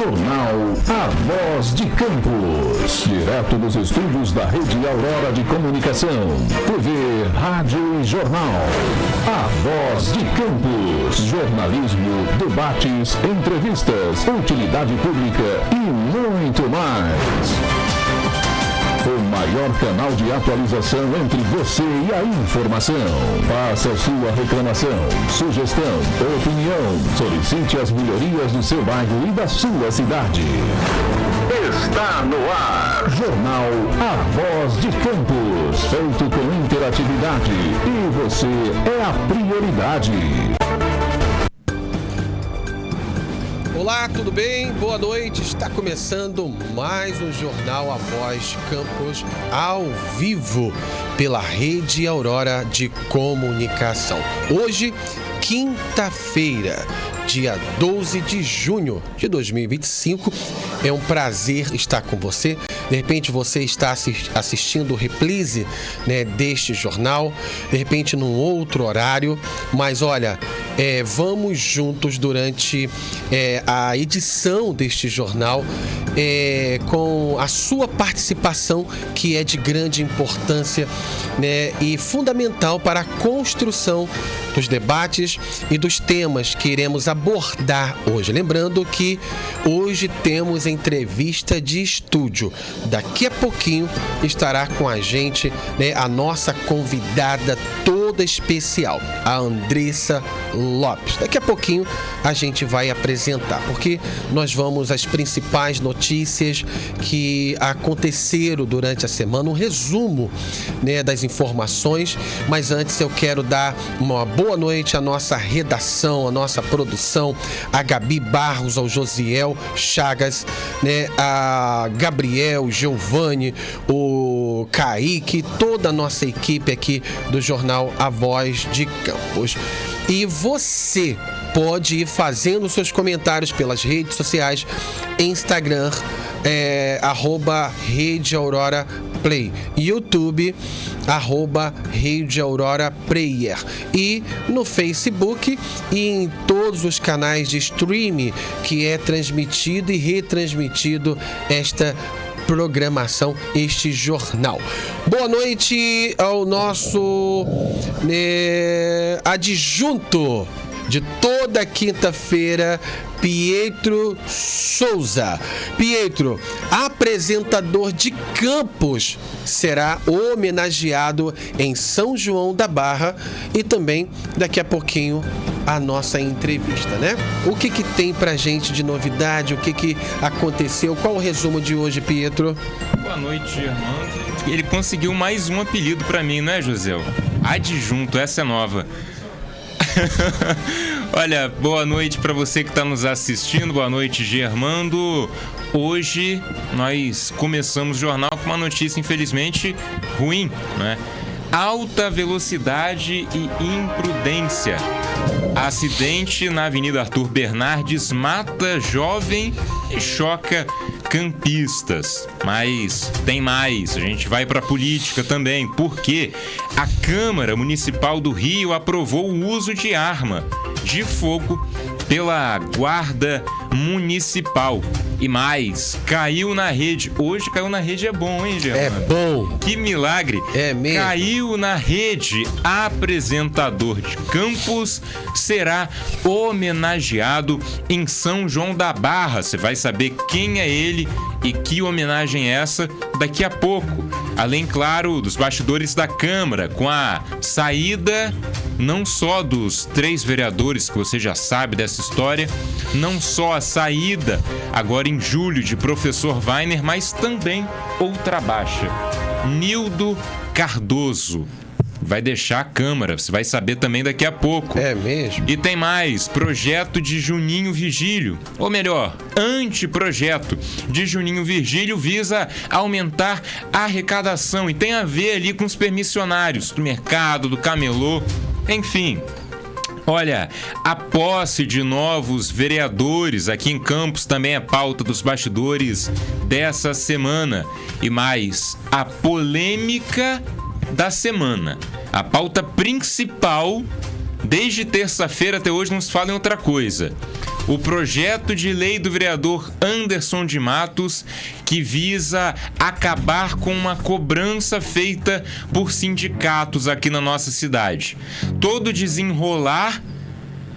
Jornal A Voz de Campos. Direto dos estúdios da Rede Aurora de Comunicação. TV, rádio e jornal. A Voz de Campos. Jornalismo, debates, entrevistas, utilidade pública e muito mais. O maior canal de atualização entre você e a informação. Faça sua reclamação, sugestão, opinião. Solicite as melhorias do seu bairro e da sua cidade. Está no ar. Jornal A Voz de Campos. Feito com interatividade. E você é a prioridade. Olá, tudo bem? Boa noite. Está começando mais um Jornal A Voz de Campos ao vivo pela Rede Aurora de Comunicação. Hoje, quinta-feira, dia 12 de junho de 2025. É um prazer estar com você. De repente você está assistindo o reprise, né, deste jornal, de repente num outro horário, mas olha, vamos juntos durante a edição deste jornal, com a sua participação, que é de grande importância, né, e fundamental para a construção dos debates e dos temas que iremos abordar hoje. Lembrando que hoje temos entrevista de estúdio. Daqui a pouquinho estará com a gente, né, a nossa convidada toda especial, a Andressa Lopes. Daqui a pouquinho a gente vai apresentar, porque nós vamos às principais notícias que aconteceram durante a semana, um resumo, né, das informações, mas antes eu quero dar uma boa noite à nossa redação, à nossa produção, a Gabi Barros, ao Josiel Chagas, né, a Gabriel, Giovanni, o Kaique, toda a nossa equipe aqui do Jornal A Voz de Campos. E você pode ir fazendo seus comentários pelas redes sociais, Instagram, @Rede Aurora Play, YouTube, @Rede Aurora Player, e no Facebook e em todos os canais de streaming que é transmitido e retransmitido esta programação, este jornal. Boa noite ao nosso adjunto de toda quinta-feira, Pietro Souza. Pietro, apresentador de Campos, será homenageado em São João da Barra, e também daqui a pouquinho a nossa entrevista, né? O que tem pra gente de novidade? O que aconteceu? Qual o resumo de hoje, Pietro? Boa noite, Germano. Ele conseguiu mais um apelido pra mim, não é, José? Adjunto, essa é nova. Olha, boa noite para você que está nos assistindo. Boa noite, Germando. Hoje nós começamos o jornal com uma notícia, infelizmente, ruim, né? Alta velocidade e imprudência. Acidente na Avenida Arthur Bernardes mata jovem e choca campistas. Mas tem mais, a gente vai para a política também, porque a Câmara Municipal do Rio aprovou o uso de arma de fogo pela Guarda Municipal. E mais, caiu na rede. Hoje caiu na rede é bom, hein, Germano? É bom. Que milagre. É mesmo. Caiu na rede. Apresentador de Campos será homenageado em São João da Barra. Você vai saber quem é ele e que homenagem é essa daqui a pouco. Além, claro, dos bastidores da Câmara, com a saída não só dos 3 vereadores, que você já sabe dessa história, não só a saída agora em julho de professor Weiner, mas também outra baixa, Nildo Cardoso. Vai deixar a Câmara, você vai saber também daqui a pouco. É mesmo? E tem mais, projeto de Juninho Virgílio, ou melhor, anteprojeto de Juninho Virgílio visa aumentar a arrecadação e tem a ver ali com os permissionários do mercado, do camelô, enfim. Olha, a posse de novos vereadores aqui em Campos também é pauta dos bastidores dessa semana. E mais, a polêmica da semana. A pauta principal desde terça-feira até hoje não se fala em outra coisa. O projeto de lei do vereador Anderson de Matos, que visa acabar com uma cobrança feita por sindicatos aqui na nossa cidade. Todo desenrolar,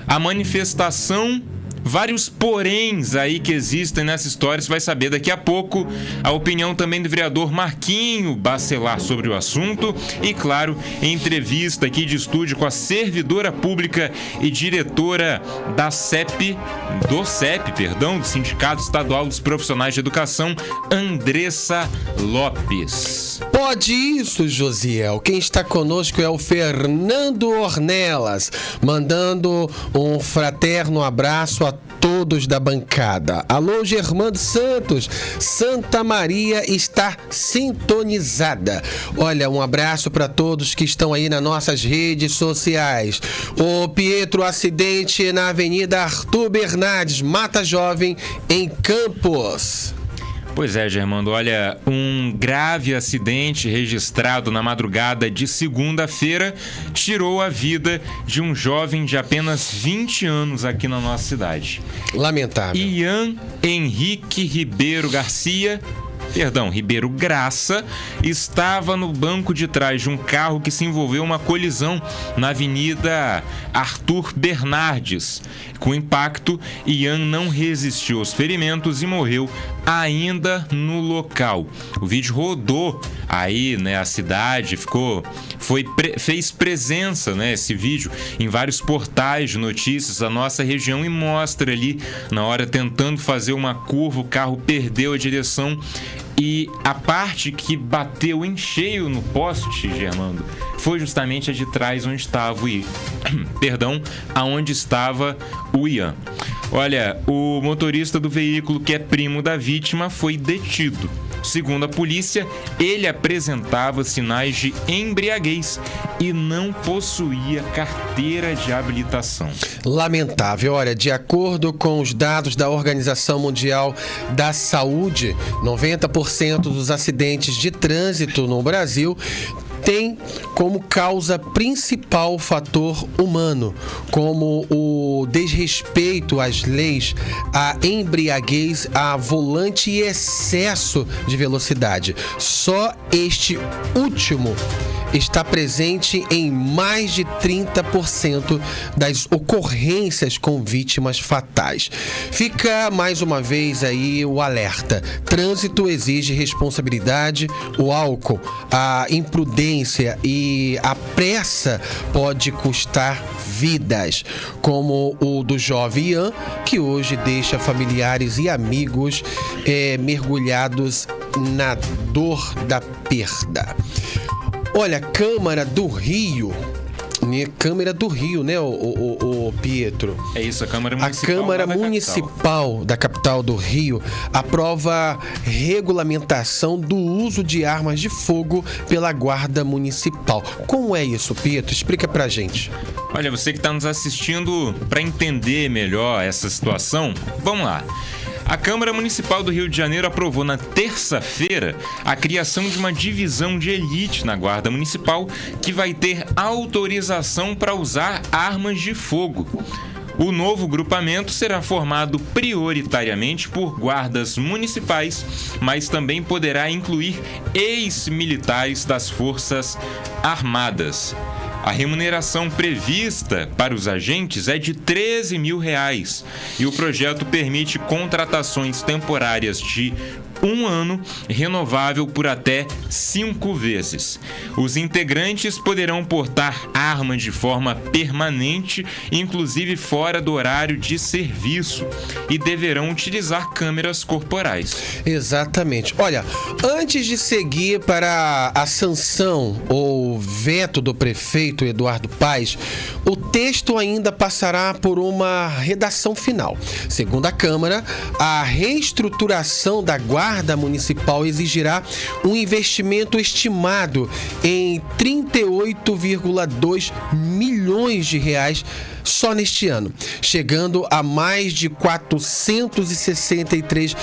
a manifestação, vários poréns aí que existem nessa história, você vai saber daqui a pouco. A opinião também do vereador Marquinho Bacelar sobre o assunto e, claro, entrevista aqui de estúdio com a servidora pública e diretora do Sindicato Estadual dos Profissionais de Educação, Andressa Lopes. Pode isso, Josiel. Quem está conosco é o Fernando Ornelas, mandando um fraterno abraço a todos da bancada. Alô, Germando Santos, Santa Maria está sintonizada. Olha, um abraço para todos que estão aí nas nossas redes sociais. O Pietro, acidente na Avenida Arthur Bernardes, Mata Jovem, em Campos. Pois é, Germando, olha, um grave acidente registrado na madrugada de segunda-feira tirou a vida de um jovem de apenas 20 anos aqui na nossa cidade. Lamentável. Ian Henrique Ribeiro Graça, estava no banco de trás de um carro que se envolveu uma colisão na Avenida Arthur Bernardes. Com o impacto, Ian não resistiu aos ferimentos e morreu ainda no local. O vídeo rodou aí, né, a cidade, fez presença, né, esse vídeo em vários portais de notícias da nossa região e mostra ali, na hora tentando fazer uma curva, o carro perdeu a direção e a parte que bateu em cheio no poste, Germando, foi justamente a de trás onde estava aonde estava o Ian. Olha, o motorista do veículo, que é primo da vítima, foi detido. Segundo a polícia, ele apresentava sinais de embriaguez e não possuía carteira de habilitação. Lamentável. Olha, de acordo com os dados da Organização Mundial da Saúde, 90% dos acidentes de trânsito no Brasil tem como causa principal o fator humano, como o desrespeito às leis, a embriaguez, a volante e excesso de velocidade. Só este último está presente em mais de 30% das ocorrências com vítimas fatais. Fica mais uma vez aí o alerta. Trânsito exige responsabilidade, o álcool, a imprudência e a pressa pode custar vidas, como o do jovem Ian, que hoje deixa familiares e amigos mergulhados na dor da perda. Olha, Câmara do Rio, né, o Pietro? É isso, a Câmara Municipal da capital do Rio aprova regulamentação do uso de armas de fogo pela Guarda Municipal. Como é isso, Pietro? Explica pra gente. Olha, você que está nos assistindo, para entender melhor essa situação, vamos lá. A Câmara Municipal do Rio de Janeiro aprovou na terça-feira a criação de uma divisão de elite na Guarda Municipal que vai ter autorização para usar armas de fogo. O novo grupamento será formado prioritariamente por guardas municipais, mas também poderá incluir ex-militares das Forças Armadas. A remuneração prevista para os agentes é de R$13 mil e o projeto permite contratações temporárias de 1 ano, renovável por até 5 vezes. Os integrantes poderão portar armas de forma permanente, inclusive fora do horário de serviço, e deverão utilizar câmeras corporais. Exatamente. Olha, antes de seguir para a sanção ou veto do prefeito Eduardo Paes, o texto ainda passará por uma redação final. Segundo a Câmara, a reestruturação da Guarda Municipal exigirá um investimento estimado em R$38,2 milhões só neste ano, chegando a mais de 463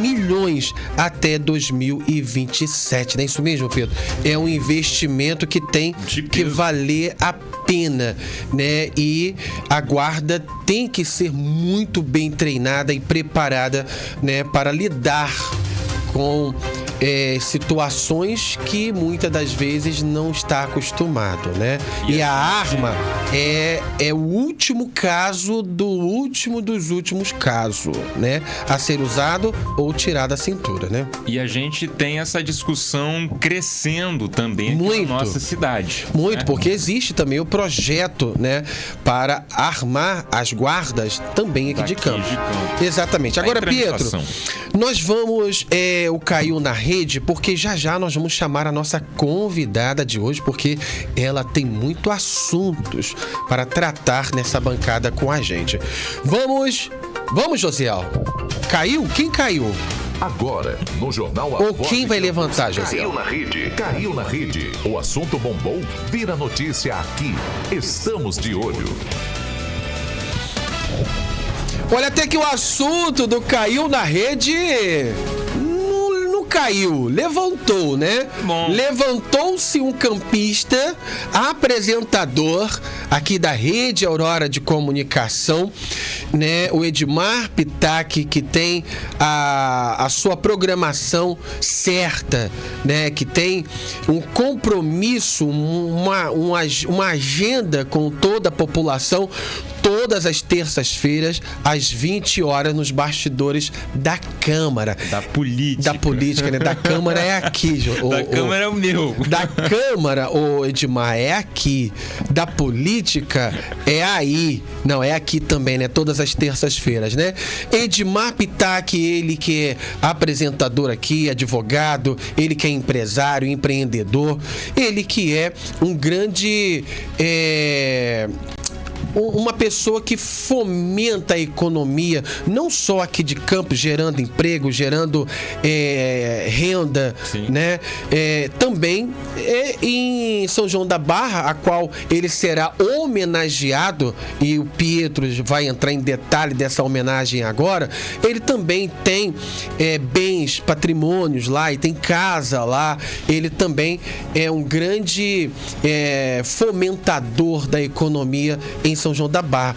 milhões até 2027. Não é isso mesmo, Pedro? É um investimento que tem que valer a pena, né? E a guarda tem que ser muito bem treinada e preparada, né, para lidar com situações que muitas das vezes não está acostumado, né? E a arma é o último caso dos últimos casos, né? A ser usado ou tirado da cintura, né? E a gente tem essa discussão crescendo também aqui muito, na nossa cidade. Muito, né? Porque existe também o projeto, né, para armar as guardas também aqui de Campos. Exatamente. Agora, Pietro, nós vamos... o Caiu na Rede, porque já nós vamos chamar a nossa convidada de hoje, porque ela tem muito assuntos para tratar nessa bancada com a gente. Vamos, Josiel. Caiu? Quem caiu? Agora, no Jornal A Ou Voz quem de vai Campos, levantar, Josiel? Caiu na rede. O assunto bombou, vira notícia aqui. Estamos de olho. Olha, até que o assunto do Caiu na Rede... caiu, levantou, né? Bom. Levantou-se um campista, apresentador aqui da Rede Aurora de Comunicação, né? O Edmar Pitachi, que tem a sua programação certa, né? Que tem um compromisso, uma agenda com toda a população, todas as terças-feiras, às 20 horas, nos bastidores da Câmara. Da política, né? Da Câmara é aqui. Câmara é o meu. Da Câmara, Edmar, é aqui. Da política é aí. Não, é aqui também, né? Todas as terças-feiras, né? Edmar Pitachi, ele que é apresentador aqui, advogado, ele que é empresário, empreendedor, ele que é um grande... uma pessoa que fomenta a economia, não só aqui de Campos, gerando emprego, gerando renda, sim, né? Também em São João da Barra, a qual ele será homenageado, e o Pietro vai entrar em detalhe dessa homenagem agora. Ele também tem bens, patrimônios lá, e tem casa lá. Ele também é um grande fomentador da economia em São João da Barra.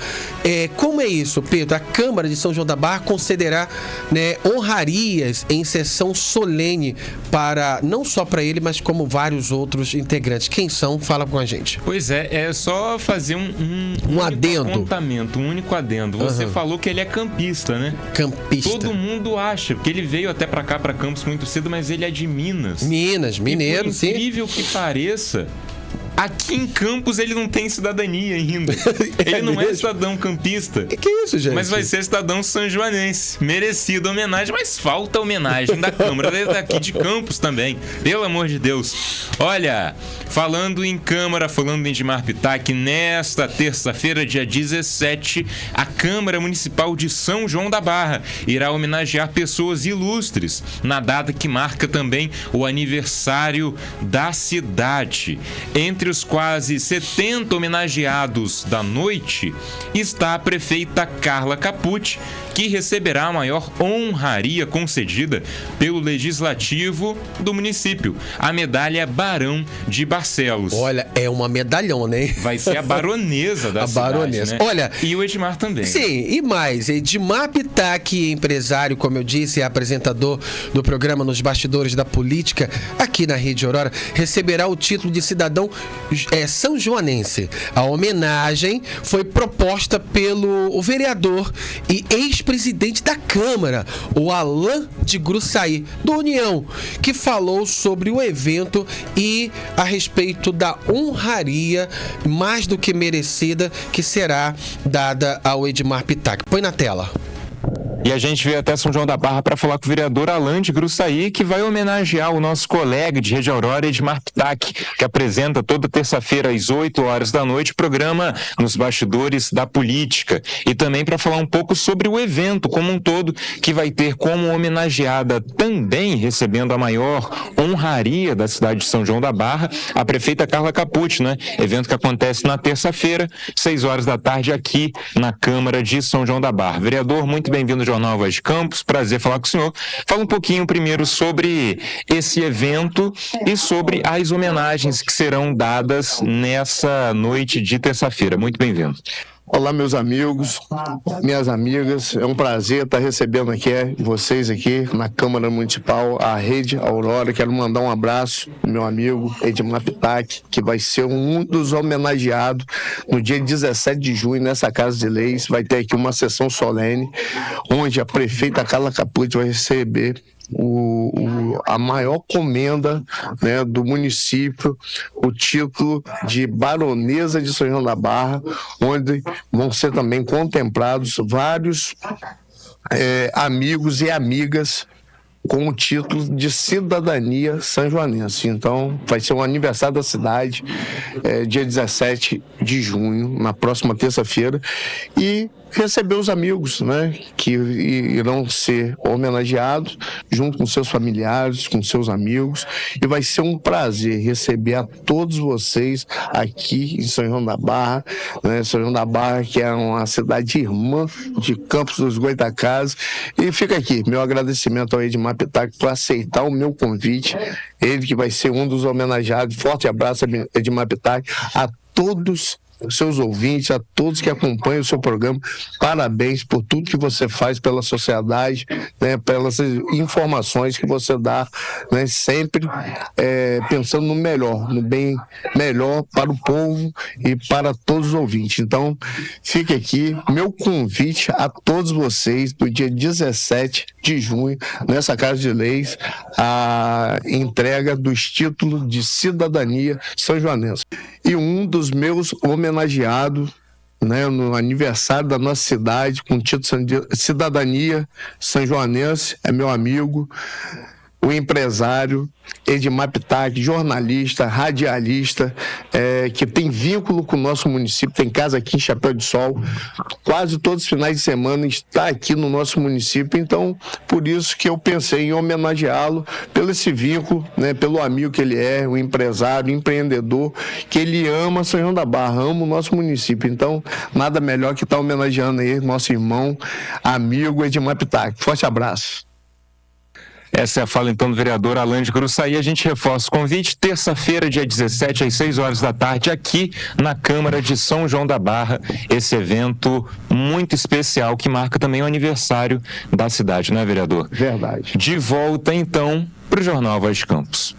Como é isso, Pedro? A Câmara de São João da Barra concederá, né, honrarias em sessão solene para, não só para ele, mas como vários outros integrantes. Quem são? Fala com a gente. Pois é só fazer um adendo. Apontamento, um único adendo. Você falou que ele é campista, né? Campista. Todo mundo acha, porque ele veio até pra cá, pra Campos, muito cedo, mas ele é de Minas. Mineiro, sim. Por incrível que pareça, aqui em Campos ele não tem cidadania ainda. Ele não é cidadão campista. Que é isso, gente? Mas vai ser cidadão sanjoanense. Merecida homenagem, mas falta homenagem da Câmara daqui de Campos também. Pelo amor de Deus. Olha, falando em Câmara, falando em Edmar Pitachi, nesta terça-feira, dia 17, a Câmara Municipal de São João da Barra irá homenagear pessoas ilustres na data que marca também o aniversário da cidade. Entre os quase 70 homenageados da noite está a prefeita Carla Capucci, que receberá a maior honraria concedida pelo Legislativo do município, a medalha Barão de Barcelos. Olha, é uma medalhona, hein? Vai ser a baronesa da cidade, baronesa, né? Olha, e o Edmar também. Sim, e mais, Edmar Pitachi, empresário, como eu disse, é apresentador do programa Nos Bastidores da Política, aqui na Rede Aurora, receberá o título de cidadão são joanense. A homenagem foi proposta pelo vereador e ex-presidente da Câmara, o Alain de Gruçaí, do União, que falou sobre o evento e a respeito da honraria mais do que merecida que será dada ao Edmar Pitachi. Põe na tela. E a gente veio até São João da Barra para falar com o vereador Alain de Gruçaí, que vai homenagear o nosso colega de Rede Aurora, Edmar Pitachi, que apresenta toda terça-feira às 8 horas da noite o programa Nos Bastidores da Política. E também para falar um pouco sobre o evento como um todo, que vai ter como homenageada também, recebendo a maior honraria da cidade de São João da Barra, a prefeita Carla Capucci, né? Evento que acontece na terça-feira, 6 horas da tarde, aqui na Câmara de São João da Barra. Vereador, muito bem-vindo ao Jornal Voz de Campos. Prazer falar com o senhor. Fala um pouquinho primeiro sobre esse evento e sobre as homenagens que serão dadas nessa noite de terça-feira. Muito bem-vindo. Olá, meus amigos, minhas amigas, é um prazer estar recebendo vocês aqui na Câmara Municipal, a Rede Aurora. Quero mandar um abraço ao meu amigo Edmar Pitac, que vai ser um dos homenageados no dia 17 de junho nessa Casa de Leis. Vai ter aqui uma sessão solene, onde a prefeita Carla Capucci vai receber a maior comenda, né, do município, o título de Baronesa de São João da Barra, onde vão ser também contemplados vários amigos e amigas com o título de cidadania sanjoanense. Então, vai ser um aniversário da cidade, dia 17 de junho, na próxima terça-feira, e receber os amigos, né, que irão ser homenageados junto com seus familiares, com seus amigos, e vai ser um prazer receber a todos vocês aqui em São João da Barra, né, São João da Barra, que é uma cidade irmã de Campos dos Goytacazes. E fica aqui meu agradecimento ao Edmar Pitac por aceitar o meu convite, ele que vai ser um dos homenageados. Forte abraço, Edmar Pitac, a todos os seus ouvintes, a todos que acompanham o seu programa. Parabéns por tudo que você faz pela sociedade, né, pelas informações que você dá, né, sempre pensando no melhor, no bem melhor para o povo e para todos os ouvintes. Então, fica aqui meu convite a todos vocês do dia 17 de junho, nessa Casa de Leis, a entrega dos títulos de cidadania sanjoanense. E um dos meus homenageados, né, no aniversário da nossa cidade, com o título de cidadania sanjoanense, é meu amigo, o empresário Edmar Pitac, jornalista, radialista, que tem vínculo com o nosso município, tem casa aqui em Chapéu de Sol, quase todos os finais de semana está aqui no nosso município. Então, por isso que eu pensei em homenageá-lo pelo esse vínculo, né, pelo amigo que ele é, o empresário, o empreendedor, que ele ama São João da Barra, ama o nosso município. Então, nada melhor que estar homenageando aí nosso irmão, amigo Edmar Pitac. Forte abraço. Essa é a fala, então, do vereador Alain de Gruçaí. A gente reforça o convite, terça-feira, dia 17, às 6 horas da tarde, aqui na Câmara de São João da Barra, esse evento muito especial que marca também o aniversário da cidade, não é, vereador? Verdade. De volta, então, para o Jornal Voz de Campos.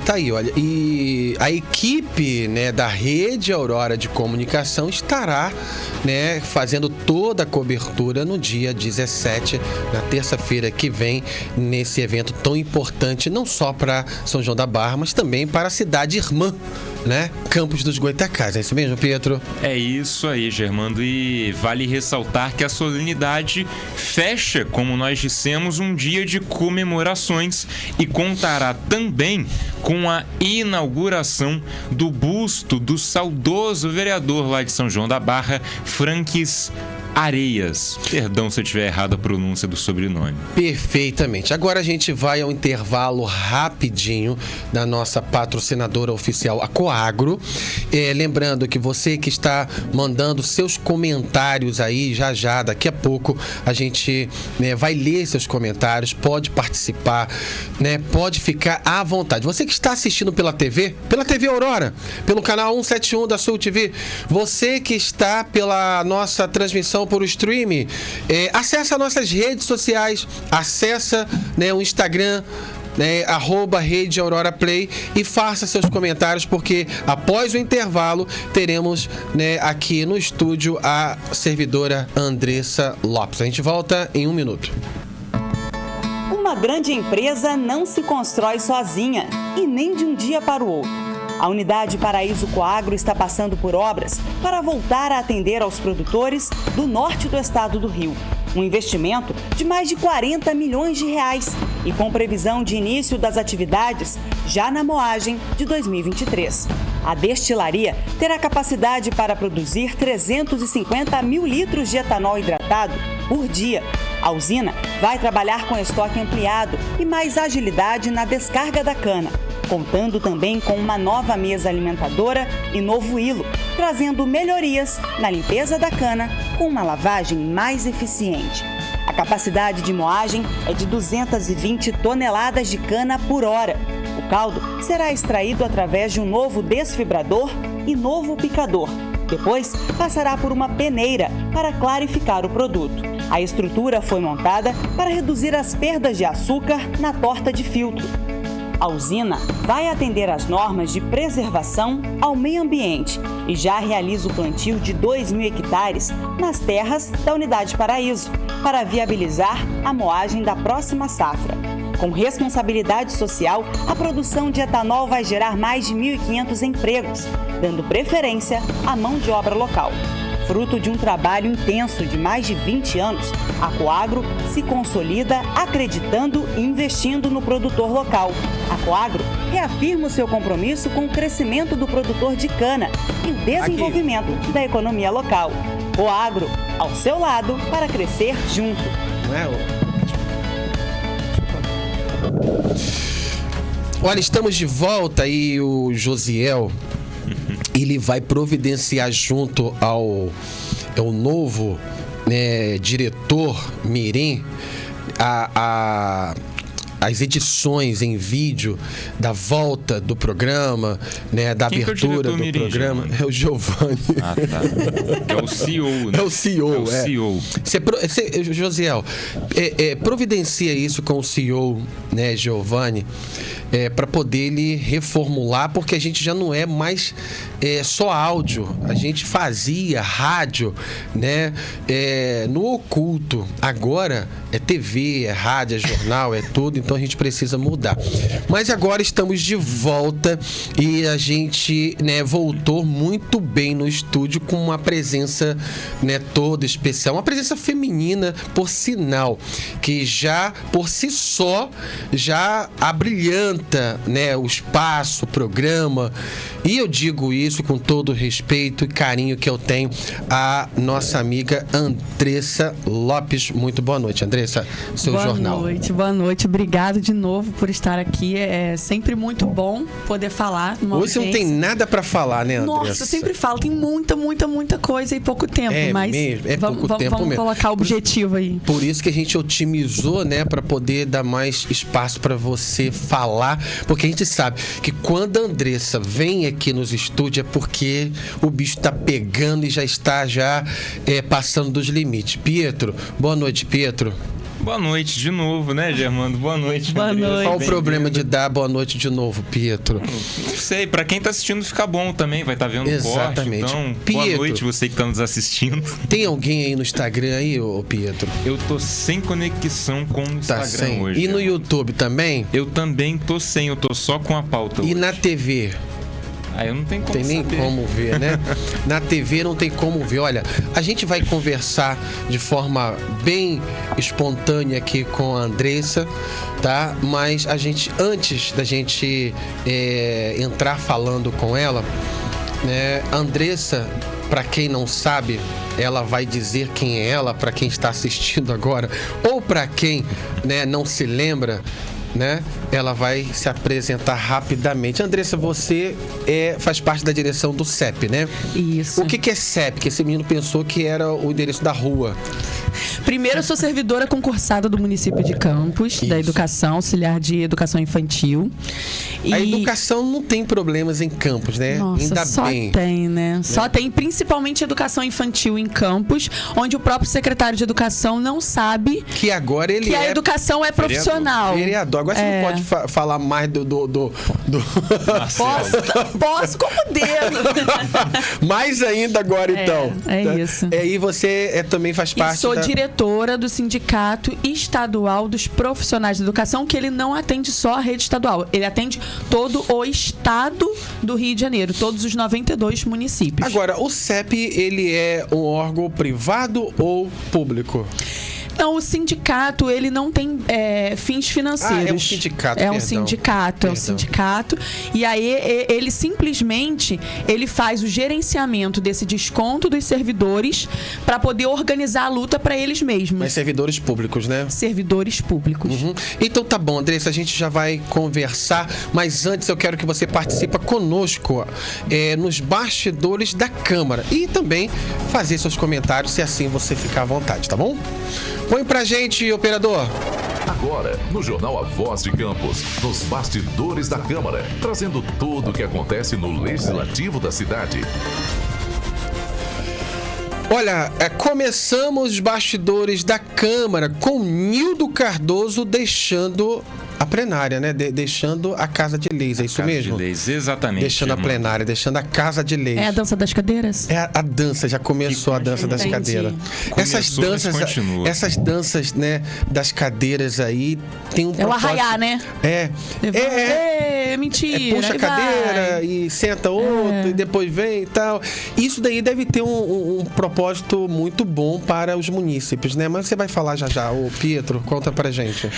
Tá aí, olha, e a equipe, né, da Rede Aurora de Comunicação estará, né, fazendo toda a cobertura no dia 17, na terça-feira que vem, nesse evento tão importante, não só para São João da Barra, mas também para a cidade irmã, né, Campos dos Goytacazes. É isso mesmo, Pietro? É isso aí, Germando, e vale ressaltar que a solenidade fecha, como nós dissemos, um dia de comemorações e contará também com a inauguração do busto do saudoso vereador lá de São João da Barra, Franques Areias. Perdão se eu tiver errado a pronúncia do sobrenome. Perfeitamente. Agora a gente vai ao intervalo rapidinho da nossa patrocinadora oficial, a Coagro. Lembrando que você que está mandando seus comentários aí, já daqui a pouco a gente, né, vai ler seus comentários, pode participar, né, pode ficar à vontade. Você que está assistindo pela TV Aurora, pelo canal 171 da Sul TV, você que está pela nossa transmissão por streaming, acessa nossas redes sociais, acessa, né, o Instagram, né, @Rede Aurora Play, e faça seus comentários, porque após o intervalo teremos, né, aqui no estúdio a servidora Andressa Lopes. A gente volta em 1 minuto. Uma grande empresa não se constrói sozinha e nem de um dia para o outro. A unidade Paraíso Coagro está passando por obras para voltar a atender aos produtores do norte do estado do Rio. Um investimento de mais de 40 milhões de reais e com previsão de início das atividades já na moagem de 2023. A destilaria terá capacidade para produzir 350 mil litros de etanol hidratado por dia. A usina vai trabalhar com estoque ampliado e mais agilidade na descarga da cana, contando também com uma nova mesa alimentadora e novo hilo, trazendo melhorias na limpeza da cana com uma lavagem mais eficiente. A capacidade de moagem é de 220 toneladas de cana por hora. O caldo será extraído através de um novo desfibrador e novo picador. Depois, passará por uma peneira para clarificar o produto. A estrutura foi montada para reduzir as perdas de açúcar na torta de filtro. A usina vai atender às normas de preservação ao meio ambiente e já realiza o plantio de 2.000 hectares nas terras da Unidade Paraíso, para viabilizar a moagem da próxima safra. Com responsabilidade social, a produção de etanol vai gerar mais de 1.500 empregos, dando preferência à mão de obra local. Fruto de um trabalho intenso de mais de 20 anos, a Coagro se consolida acreditando e investindo no produtor local. A Coagro reafirma o seu compromisso com o crescimento do produtor de cana e o desenvolvimento da economia local. Coagro, ao seu lado para crescer junto. Olha, estamos de volta e o Josiel, ele vai providenciar junto ao novo diretor Mirim as edições em vídeo da volta do programa, da abertura do programa. É o Giovanni. Ah, tá. É o CEO, né? É o CEO. É o CEO. Josiel, providencia isso com o CEO, Giovanni, para poder ele reformular, porque a gente já não é mais só áudio. A gente fazia rádio, no oculto. Agora é TV, é rádio, é jornal, é tudo. Então a gente precisa mudar. Mas agora estamos de volta e a gente, voltou muito bem no estúdio com uma presença, toda especial, uma presença feminina, por sinal, que já por si só já abrilhanta, o espaço, o programa. E eu digo isso com todo o respeito e carinho que eu tenho à nossa amiga Andressa Lopes. Muito boa noite, Andressa, seu jornal. Boa noite. Obrigado de novo por estar aqui. É sempre muito bom poder falar. Hoje não tem nada para falar, né, Andressa? Nossa, eu sempre falo, tem muita coisa e pouco tempo. Mas mesmo, vamos mesmo. Colocar o objetivo aí. Por isso que a gente otimizou, para poder dar mais espaço para você falar, porque a gente sabe que quando a Andressa vem aqui nos estúdios é porque o bicho tá pegando e já está passando dos limites. Pietro, boa noite, Pietro. Boa noite de novo, né, Germando? Boa noite. Boa noite. Qual o problema de dar boa noite de novo, Pietro? Não sei, pra quem tá assistindo fica bom também, vai estar vendo o corte. Então, Pietro, boa noite você que tá nos assistindo. Tem alguém aí no Instagram aí, ô Pietro? Eu tô sem conexão com o Instagram hoje. E no YouTube também? Eu também tô sem, eu tô só com a pauta hoje. E na TV? Eu não tenho como tem nem saber. como ver, né? Na TV não tem como ver. Olha, a gente vai conversar de forma bem espontânea aqui com a Andressa, tá? Mas antes da gente entrar falando com ela, a Andressa, para quem não sabe, ela vai dizer quem é ela, para quem está assistindo agora, ou para quem não se lembra, ela vai se apresentar rapidamente. Andressa, você faz parte da direção do CEP, né? Isso. O que é CEP? Que esse menino pensou que era o endereço da rua. Primeiro, eu sou servidora concursada do município de Campos, da educação, auxiliar de educação infantil. A educação não tem problemas em Campos, né? Nossa, ainda só bem. Tem, né? Só tem, principalmente educação infantil em Campos, onde o próprio secretário de educação não sabe que agora ele que a educação é profissional. Vereador. Agora você não pode falar mais do... Posso como devo. Mais ainda agora, então. É isso. E aí você também faz parte sou diretora do Sindicato Estadual dos Profissionais de Educação, que ele não atende só a rede estadual. Ele atende todo o estado do Rio de Janeiro, todos os 92 municípios. Agora, o CEP, ele é um órgão privado ou público? Então, o sindicato, ele não tem fins financeiros. É um sindicato, É um perdão. sindicato, é um sindicato. E aí, ele simplesmente, ele faz o gerenciamento desse desconto dos servidores para poder organizar a luta para eles mesmos. Mas servidores públicos, né? Servidores públicos. Então tá bom, Andressa, a gente já vai conversar, mas antes eu quero que você participe conosco nos bastidores da Câmara e também fazer seus comentários, se assim você ficar à vontade, tá bom? Põe pra gente, operador. Agora, no Jornal A Voz de Campos, nos bastidores da Câmara, trazendo tudo o que acontece no Legislativo da cidade. Olha, começamos os bastidores da Câmara com Nildo Cardoso deixando a plenária, né? Deixando a Casa de Leis, é isso Casa mesmo? de Leis, exatamente. Deixando a plenária, deixando a Casa de Leis. É a dança das cadeiras? É a dança, já começou a dança das Entendi. cadeiras. Começou, mas continua. Essas danças, né, das cadeiras aí, tem um É o propósito. arraiar, né? Mentira. Puxa a aí cadeira vai. e senta outro e depois vem e tal. Isso daí deve ter um propósito muito bom para os munícipes, né? Mas você vai falar já. Ô, Pietro, conta pra gente.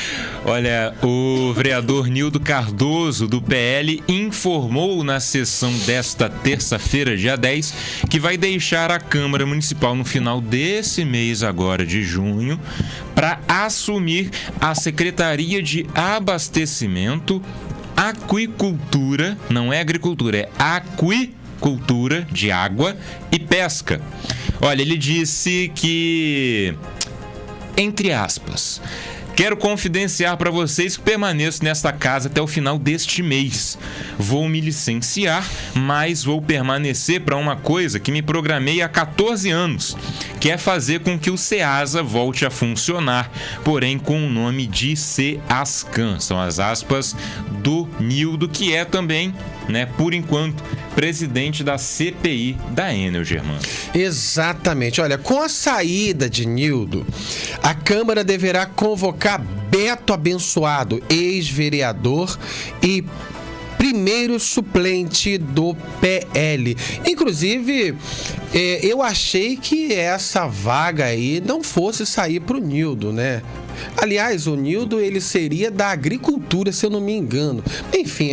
Olha, o vereador Nildo Cardoso, do PL, informou na sessão desta terça-feira, dia 10, que vai deixar a Câmara Municipal no final desse mês agora de junho para assumir a Secretaria de Abastecimento, Aquicultura, não é agricultura, é aquicultura de água e pesca. Olha, ele disse que, entre aspas, quero confidenciar para vocês que permaneço nesta casa até o final deste mês. Vou me licenciar, mas vou permanecer para uma coisa que me programei há 14 anos, que é fazer com que o SEASA volte a funcionar, porém com o nome de SEASCAN. São as aspas do Nildo, que é também, né, por enquanto, presidente da CPI da Enel, Germano. Exatamente. Olha, com a saída de Nildo, a Câmara deverá convocar Beto Abençoado, ex-vereador e primeiro suplente do PL. Inclusive, eu achei que essa vaga aí não fosse sair pro Nildo, né? Aliás, o Nildo, ele seria da agricultura, se eu não me engano. Enfim,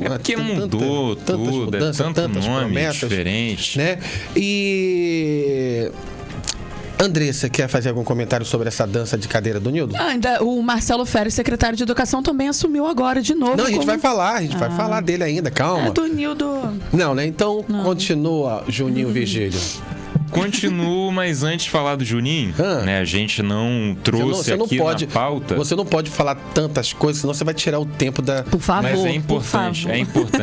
porque mudou tudo, tanto nome diferente, né? E Andressa, quer fazer algum comentário sobre essa dança de cadeira do Nildo? Ainda o Marcelo Ferri, secretário de Educação, também assumiu agora de novo. Não, a gente vai falar dele ainda, calma. É do Nildo. Não, né? Então, continua, Juninho Virgílio. Continuo, mas antes de falar do Juninho, né, a gente não trouxe aqui na pauta. Você não pode falar tantas coisas, senão você vai tirar o tempo da... Por favor, mas é importante,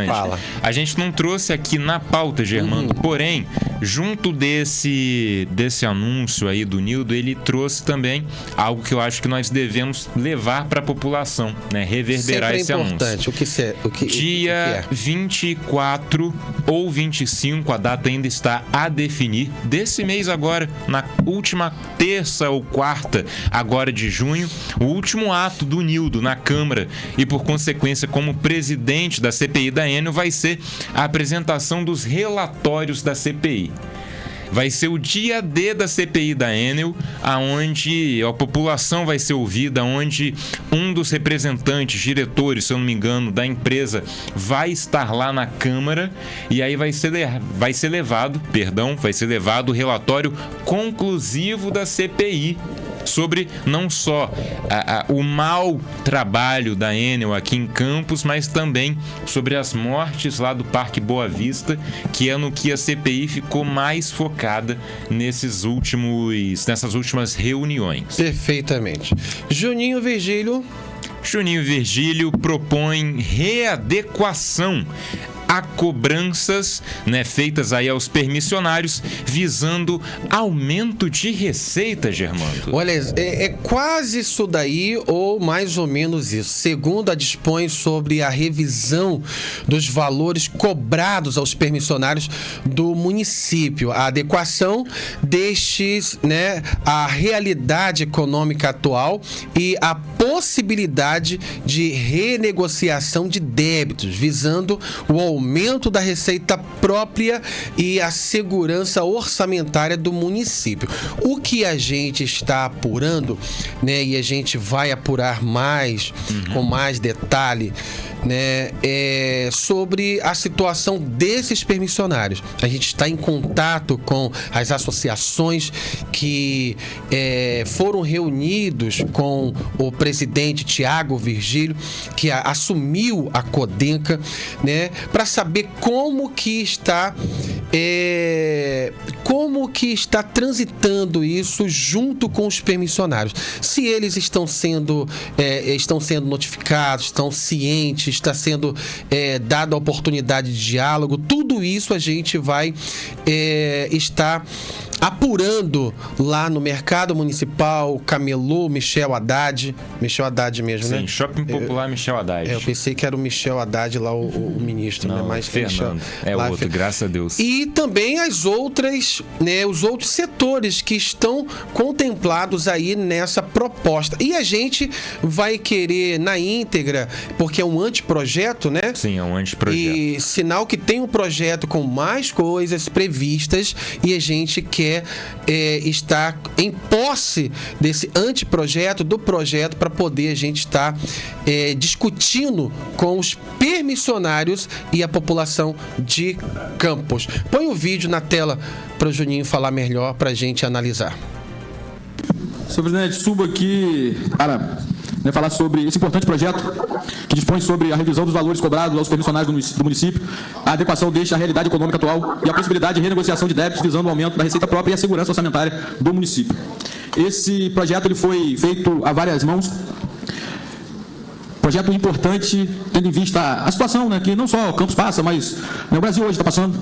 Fala. A gente não trouxe aqui na pauta, Germano, porém, junto desse anúncio aí do Nildo, ele trouxe também algo que eu acho que nós devemos levar para a população, né, reverberar Sempre esse importante. anúncio. O que Dia 24 ou 25, a data ainda está a definir, desse mês agora, na última terça ou quarta agora de junho, o último ato do Nildo na Câmara e, por consequência, como presidente da CPI da Enel, vai ser a apresentação dos relatórios da CPI. Vai ser o dia D da CPI da Enel, onde a população vai ser ouvida, onde um dos representantes, diretores, se eu não me engano, da empresa vai estar lá na Câmara e aí vai ser levado o relatório conclusivo da CPI sobre não só o mau trabalho da Enel aqui em Campos, mas também sobre as mortes lá do Parque Boa Vista, que é no que a CPI ficou mais focada nessas últimas reuniões. Perfeitamente. Juninho Virgílio propõe readequação a cobranças, né, feitas aí aos permissionários, visando aumento de receita, Germando. Olha, é quase isso daí, ou mais ou menos isso. Segundo a dispõe sobre a revisão dos valores cobrados aos permissionários do município, a adequação destes, né, à realidade econômica atual e a possibilidade de renegociação de débitos, visando o aumento da receita própria e a segurança orçamentária do município. O que a gente está apurando, né, e a gente vai apurar mais, com mais detalhe, né, sobre a situação desses permissionários. A gente está em contato com as associações que foram reunidos com o presidente Tiago Virgílio, que assumiu a Codenca, né, para saber como que está transitando isso junto com os permissionários. Se eles estão sendo notificados, estão cientes, está sendo dada a oportunidade de diálogo, tudo isso a gente vai estar apurando lá no Mercado Municipal Camelô Michel Haddad mesmo, né? Sim, Shopping Popular Michel Haddad. Eu pensei que era o Michel Haddad lá, o ministro, não, né? Mas Fernando, outro, graças a Deus. E também as outras, né, os outros setores que estão contemplados aí nessa proposta. E a gente vai querer na íntegra, porque é um anteprojeto, né? Sim, é um anteprojeto. E sinal que tem um projeto com mais coisas previstas e a gente quer estar em posse desse anteprojeto, do projeto, para poder a gente estar discutindo com os permissionários e a população de Campos. Põe o vídeo na tela para o Juninho falar melhor, para a gente analisar. Senhor presidente, subo aqui para falar sobre esse importante projeto que dispõe sobre a revisão dos valores cobrados aos permissionários do município, a adequação deste à realidade econômica atual e a possibilidade de renegociação de débitos visando o aumento da receita própria e a segurança orçamentária do município. Esse projeto ele foi feito a várias mãos. Projeto importante, tendo em vista a situação, né, que não só o Campos passa, mas o Brasil hoje está passando.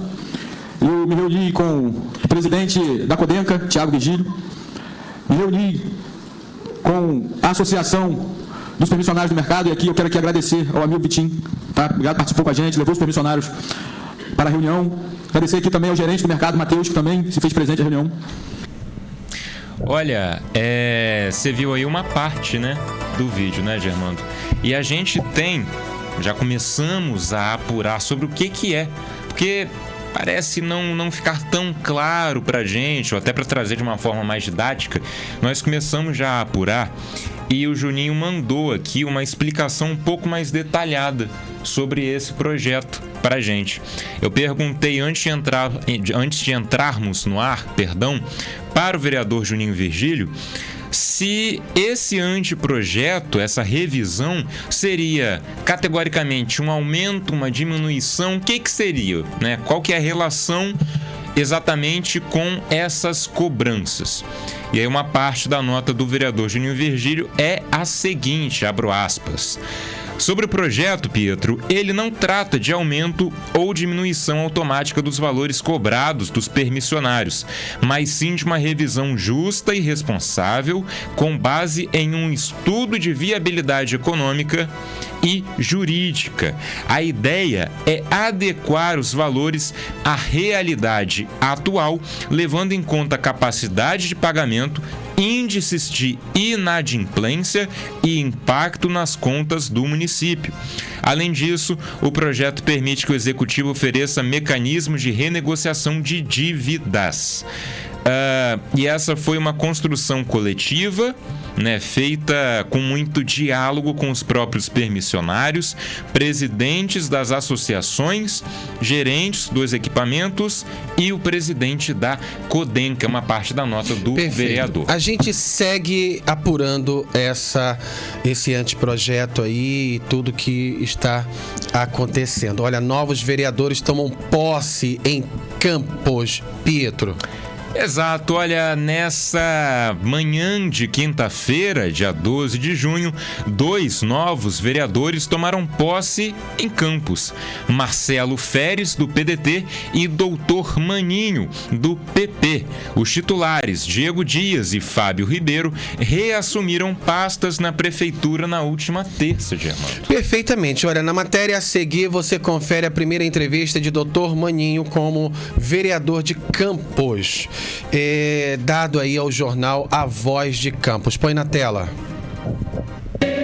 Eu me reuni com o presidente da Codenca, Tiago Virgílio, me reuni com a Associação dos Permissionários do Mercado, e aqui eu quero agradecer ao amigo Vitinho, tá? Obrigado, participou com a gente, levou os permissionários para a reunião. Agradecer aqui também ao gerente do mercado, Matheus, que também se fez presente à reunião. Olha, você viu aí uma parte, né, do vídeo, né, Germando? E a gente já começamos a apurar sobre o que é, porque parece não ficar tão claro pra gente, ou até para trazer de uma forma mais didática. Nós começamos já a apurar e o Juninho mandou aqui uma explicação um pouco mais detalhada sobre esse projeto pra gente. Eu perguntei antes de entrarmos no ar, para o vereador Juninho Virgílio, se esse anteprojeto, essa revisão, seria categoricamente um aumento, uma diminuição, o que seria, né? Qual que é a relação exatamente com essas cobranças? E aí uma parte da nota do vereador Juninho Virgílio é a seguinte, abro aspas. Sobre o projeto, Pietro, ele não trata de aumento ou diminuição automática dos valores cobrados dos permissionários, mas sim de uma revisão justa e responsável com base em um estudo de viabilidade econômica e jurídica. A ideia é adequar os valores à realidade atual, levando em conta a capacidade de pagamento, índices de inadimplência e impacto nas contas do município. Além disso, o projeto permite que o Executivo ofereça mecanismos de renegociação de dívidas. E essa foi uma construção coletiva, né, feita com muito diálogo com os próprios permissionários, presidentes das associações, gerentes dos equipamentos e o presidente da Codenca, uma parte da nota do vereador. A gente segue apurando esse anteprojeto aí e tudo que está acontecendo. Olha, novos vereadores tomam posse em Campos, Pietro. Exato, olha, nessa manhã de quinta-feira, dia 12 de junho, 2 novos vereadores tomaram posse em Campos. Marcelo Feres, do PDT, e Doutor Maninho, do PP. Os titulares, Diego Dias e Fábio Ribeiro, reassumiram pastas na prefeitura na última terça, Germando. Perfeitamente. Olha, na matéria a seguir você confere a primeira entrevista de Doutor Maninho como vereador de Campos. Dado aí ao jornal A Voz de Campos. Põe na tela.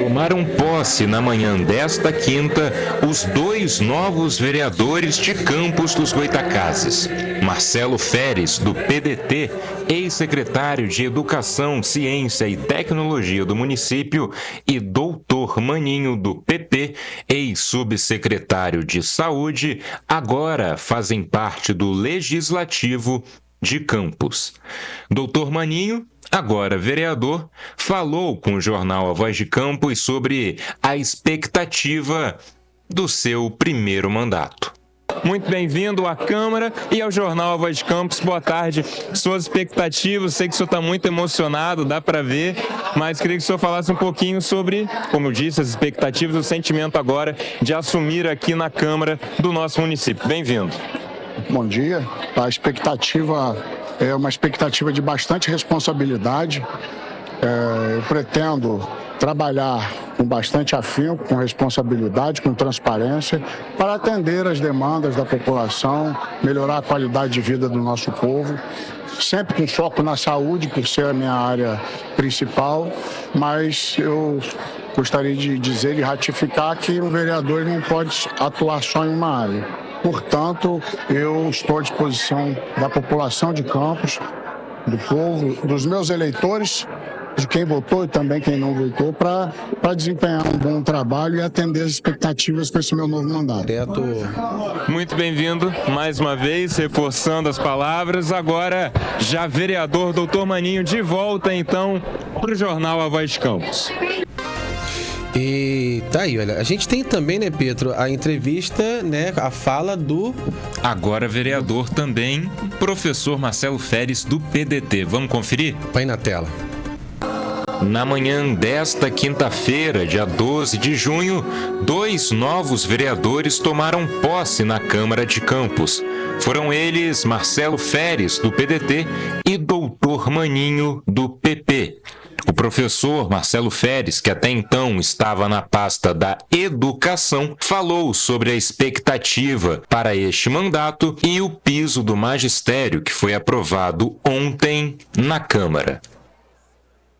Tomaram posse na manhã desta quinta os 2 novos vereadores de Campos dos Goytacazes. Marcelo Feres, do PDT, ex-secretário de Educação, Ciência e Tecnologia do município, e Doutor Maninho, do PP, ex-subsecretário de Saúde, agora fazem parte do Legislativo de Campos. Doutor Maninho, agora vereador, falou com o jornal A Voz de Campos sobre a expectativa do seu primeiro mandato. Muito bem-vindo à Câmara e ao jornal A Voz de Campos. Boa tarde. Suas expectativas, sei que o senhor está muito emocionado, dá para ver, mas queria que o senhor falasse um pouquinho sobre, como eu disse, as expectativas, o sentimento agora de assumir aqui na Câmara do nosso município. Bem-vindo. Bom dia. A expectativa é uma expectativa de bastante responsabilidade. Eu pretendo trabalhar com bastante afinco, com responsabilidade, com transparência, para atender as demandas da população, melhorar a qualidade de vida do nosso povo, sempre com foco na saúde, por ser a minha área principal, mas eu gostaria de dizer e ratificar que um vereador não pode atuar só em uma área. Portanto, eu estou à disposição da população de Campos, do povo, dos meus eleitores, de quem votou e também quem não votou, para desempenhar um bom trabalho e atender as expectativas para esse meu novo mandato. Muito bem-vindo mais uma vez, reforçando as palavras. Agora, já vereador Doutor Maninho, de volta então para o jornal A Voz de Campos. E tá aí, olha, a gente tem também, né, Pedro, a entrevista, né, a fala do... Agora vereador também, professor Marcelo Feres, do PDT. Vamos conferir? Põe na tela. Na manhã desta quinta-feira, dia 12 de junho, 2 novos vereadores tomaram posse na Câmara de Campos. Foram eles Marcelo Feres, do PDT, e Doutor Maninho, do PP. O professor Marcelo Feres, que até então estava na pasta da Educação, falou sobre a expectativa para este mandato e o piso do magistério que foi aprovado ontem na Câmara.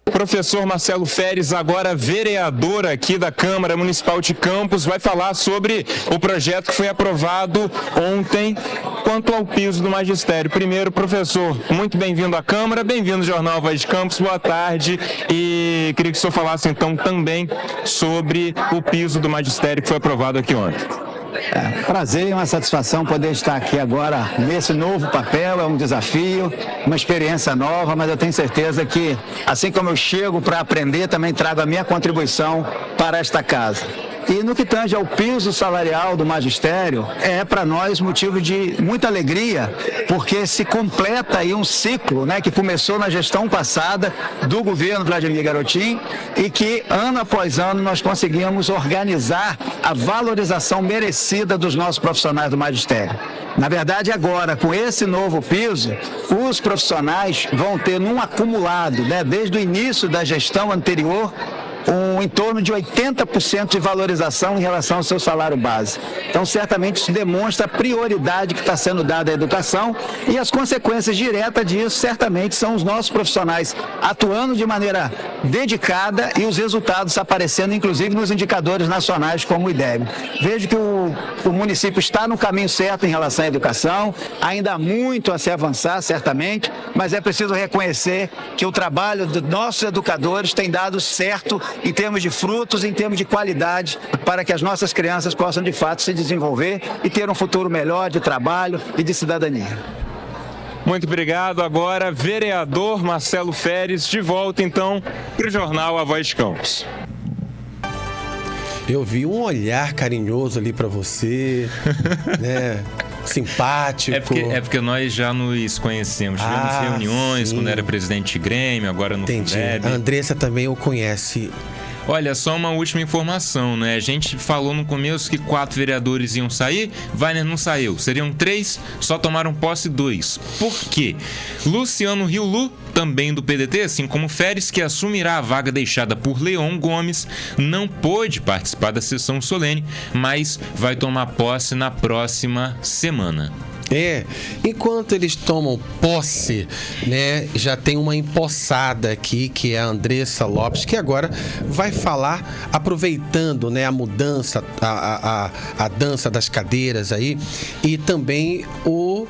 Professor Marcelo Feres, agora vereador aqui da Câmara Municipal de Campos, vai falar sobre o projeto que foi aprovado ontem quanto ao piso do magistério. Primeiro, professor, muito bem-vindo à Câmara, bem-vindo ao Jornal A Voz de Campos, boa tarde, e queria que o senhor falasse então também sobre o piso do magistério que foi aprovado aqui ontem. Prazer e uma satisfação poder estar aqui agora nesse novo papel, é um desafio, uma experiência nova, mas eu tenho certeza que, assim como eu chego para aprender, também trago a minha contribuição para esta casa. E no que tange ao piso salarial do magistério, é para nós motivo de muita alegria, porque se completa aí um ciclo, né, que começou na gestão passada do governo Vladimir Garotin e que ano após ano nós conseguimos organizar a valorização merecida dos nossos profissionais do magistério. Na verdade, agora, com esse novo piso, os profissionais vão ter num acumulado, né, desde o início da gestão anterior, em torno de 80% de valorização em relação ao seu salário base. Então, certamente, isso demonstra a prioridade que está sendo dada à educação e as consequências diretas disso, certamente, são os nossos profissionais atuando de maneira dedicada e os resultados aparecendo, inclusive, nos indicadores nacionais como o IDEB. Vejo que o município está no caminho certo em relação à educação, ainda há muito a se avançar, certamente, mas é preciso reconhecer que o trabalho dos nossos educadores tem dado certo em termos de frutos, em termos de qualidade, para que as nossas crianças possam, de fato, se desenvolver e ter um futuro melhor de trabalho e de cidadania. Muito obrigado. Agora, vereador Marcelo Feres, de volta, então, para o jornal A Voz de Campos. Eu vi um olhar carinhoso ali para você, né? Simpático. É porque nós já nos conhecemos. Tivemos reuniões, sim, quando era presidente de Grêmio, agora no Fundeb. A Andressa também o conhece. Olha, só uma última informação, né? A gente falou no começo que 4 vereadores iam sair, Wagner não saiu. Seriam 3, só tomaram posse 2. Por quê? Luciano Riulu, também do PDT, assim como Feres, que assumirá a vaga deixada por Leon Gomes, não pôde participar da sessão solene, mas vai tomar posse na próxima semana. Enquanto eles tomam posse, né, já tem uma empossada aqui, que é a Andressa Lopes, que agora vai falar, aproveitando, né, a mudança, a dança das cadeiras aí, e também o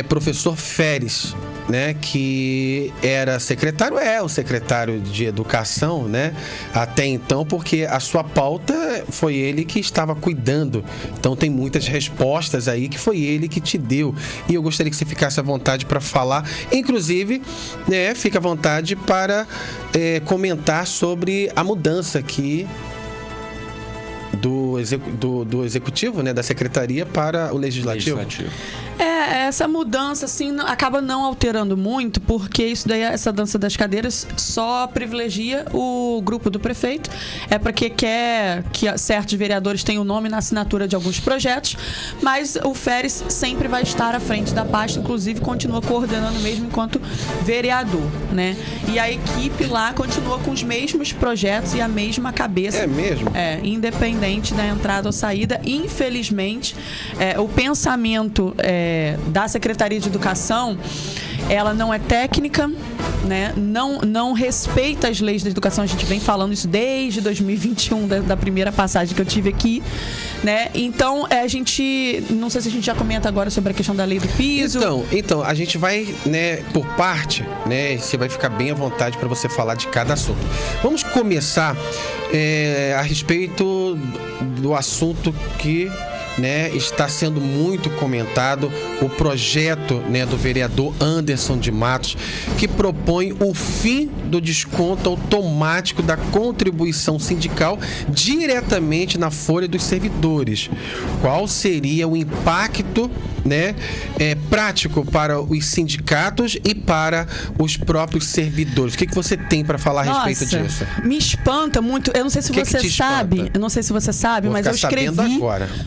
professor Féris, né, que era secretário, o secretário de Educação, né, até então, porque a sua pauta foi ele que estava cuidando. Então tem muitas respostas aí que foi ele que te deu. E eu gostaria que você ficasse à vontade para falar. Inclusive, né, fica à vontade para comentar sobre a mudança aqui do executivo, né, da secretaria para o legislativo. Essa mudança, assim, acaba não alterando muito, porque isso daí, essa dança das cadeiras só privilegia o grupo do prefeito. É porque quer que certos vereadores tenham o nome na assinatura de alguns projetos, mas o Féris sempre vai estar à frente da pasta, inclusive continua coordenando mesmo enquanto vereador, né? E a equipe lá continua com os mesmos projetos e a mesma cabeça. É mesmo? Independente da entrada ou saída. Infelizmente, o pensamento da Secretaria de Educação, ela não é técnica, né? Não respeita as leis da educação. A gente vem falando isso desde 2021, da primeira passagem que eu tive aqui, né? Então, a gente... Não sei se a gente já comenta agora sobre a questão da lei do piso. Então a gente vai, né, por parte, né? Você vai ficar bem à vontade para você falar de cada assunto. Vamos começar a respeito do assunto que, né, está sendo muito comentado, o projeto, né, do vereador Anderson de Matos, que propõe o fim do desconto automático da contribuição sindical diretamente na folha dos servidores. Qual seria o impacto, né, prático para os sindicatos e para os próprios servidores? O que você tem para falar a respeito disso? Me espanta muito. Eu não sei se você sabe. Eu não sei se você sabe, mas eu escrevi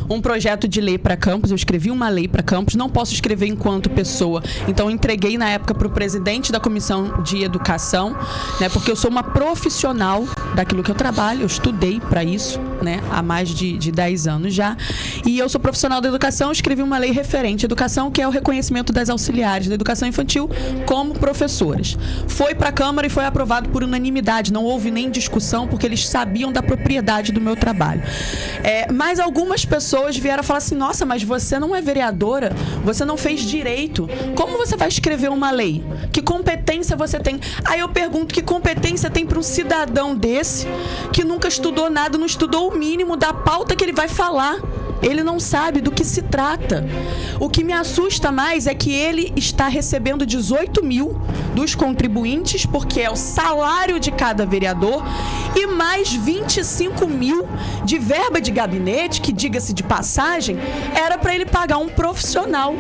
um projeto de lei para Campos. Eu escrevi uma lei para Campos. Não posso escrever enquanto pessoa. Então, eu entreguei na época para o presidente da Comissão de Educação, né? Porque eu sou uma profissional daquilo que eu trabalho. Eu estudei para isso, né? Há mais de 10 anos já. E eu sou profissional da educação. Eu escrevi uma lei referente à educação, que é o reconhecimento das auxiliares da educação infantil como professoras. Foi para a Câmara e foi aprovado por unanimidade. Não houve nem discussão, porque eles sabiam da propriedade do meu trabalho. Mas algumas pessoas vieram falar assim: nossa, mas você não é vereadora, você não fez direito, como você vai escrever uma lei? Que competência você tem? Aí eu pergunto: que competência tem para um cidadão desse que nunca estudou nada, não estudou o mínimo da pauta que ele vai falar? Ele não sabe do que se trata. O que me assusta mais é que ele está recebendo 18 mil dos contribuintes, porque é o salário de cada vereador, e mais 25 mil de verba de gabinete, que, diga-se de passagem, era para ele pagar um profissional,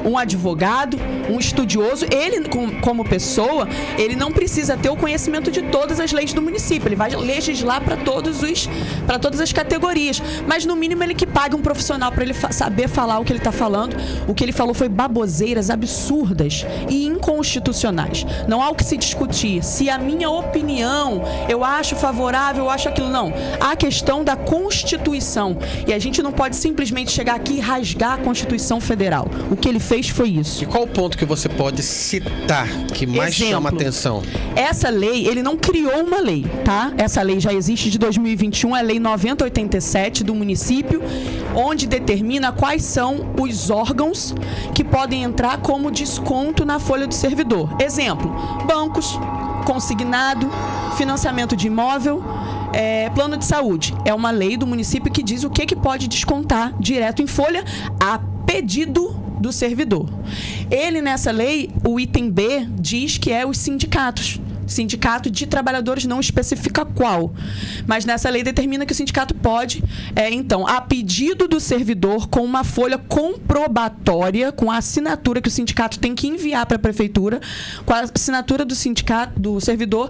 um advogado, um estudioso. Ele, como pessoa, ele não precisa ter o conhecimento de todas as leis do município. Ele vai legislar para todas as categorias. Mas, no mínimo, ele que pague um profissional para ele saber falar o que ele está falando. O que ele falou foi baboseiras absurdas e inconstitucionais. Não há o que se discutir. Se a minha opinião, eu acho favorável, eu acho aquilo. Não. Há a questão da Constituição. E a gente não pode simplesmente chegar aqui e rasgar a Constituição Federal. O que ele fez foi isso. E qual o ponto que você pode citar que mais chama atenção? Essa lei, ele não criou uma lei, tá? Essa lei já existe de 2021, é a Lei 9087 do município, onde determina quais são os órgãos que podem entrar como desconto na folha do servidor. Exemplo: bancos, consignado, financiamento de imóvel, plano de saúde. É uma lei do município que diz o que pode descontar direto em folha a pedido do servidor. Ele, nessa lei, o item B diz que é os sindicatos. Sindicato de trabalhadores, não especifica qual. Mas nessa lei determina que o sindicato pode, então, a pedido do servidor, com uma folha comprobatória, com a assinatura que o sindicato tem que enviar para a prefeitura, com a assinatura do sindicato, do servidor,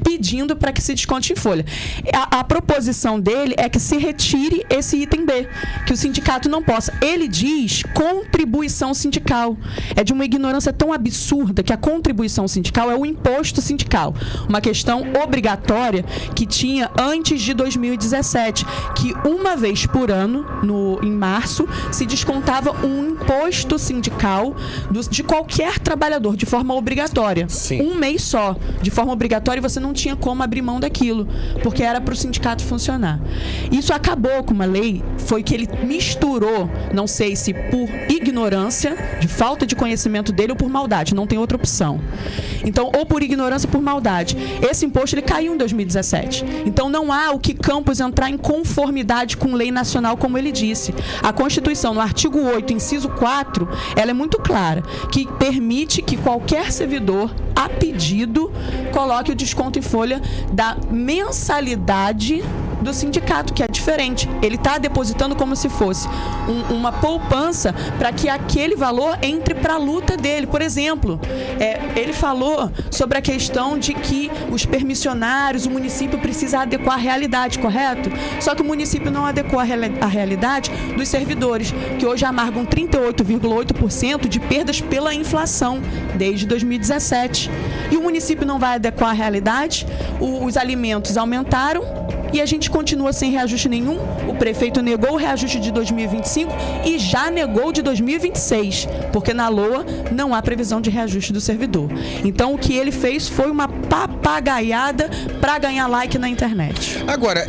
pedindo para que se desconte em folha. A proposição dele é que se retire esse item B, que o sindicato não possa. Ele diz contribuição sindical. É de uma ignorância tão absurda que a contribuição sindical é o imposto sindical. sindical. Uma questão obrigatória que tinha antes de 2017, que uma vez por ano, em março, se descontava um imposto sindical de qualquer trabalhador, de forma obrigatória. Sim. Um mês só, de forma obrigatória, e você não tinha como abrir mão daquilo, porque era para o sindicato funcionar. Isso acabou com uma lei, foi que ele misturou, não sei se por ignorância, de falta de conhecimento dele, ou por maldade, não tem outra opção. Então, ou por ignorância ou por maldade. Esse imposto ele caiu em 2017. Então, não há o que Campos entrar em conformidade com lei nacional, como ele disse. A Constituição, no artigo 8, inciso 4, ela é muito clara, que permite que qualquer servidor, a pedido, coloque o desconto em folha da mensalidade do sindicato, que é diferente. Ele está depositando como se fosse uma poupança para que aquele valor entre para a luta dele. Por exemplo, ele falou sobre a questão de que os permissionários, o município precisa adequar a realidade, correto? Só que o município não adequou a realidade dos servidores, que hoje amargam 38,8% de perdas pela inflação desde 2017. E o município não vai adequar a realidade, os alimentos aumentaram, e a gente continua sem reajuste nenhum. O prefeito negou o reajuste de 2025 e já negou de 2026, porque na LOA não há previsão de reajuste do servidor. Então, o que ele fez foi uma papagaiada para ganhar like na internet. Agora,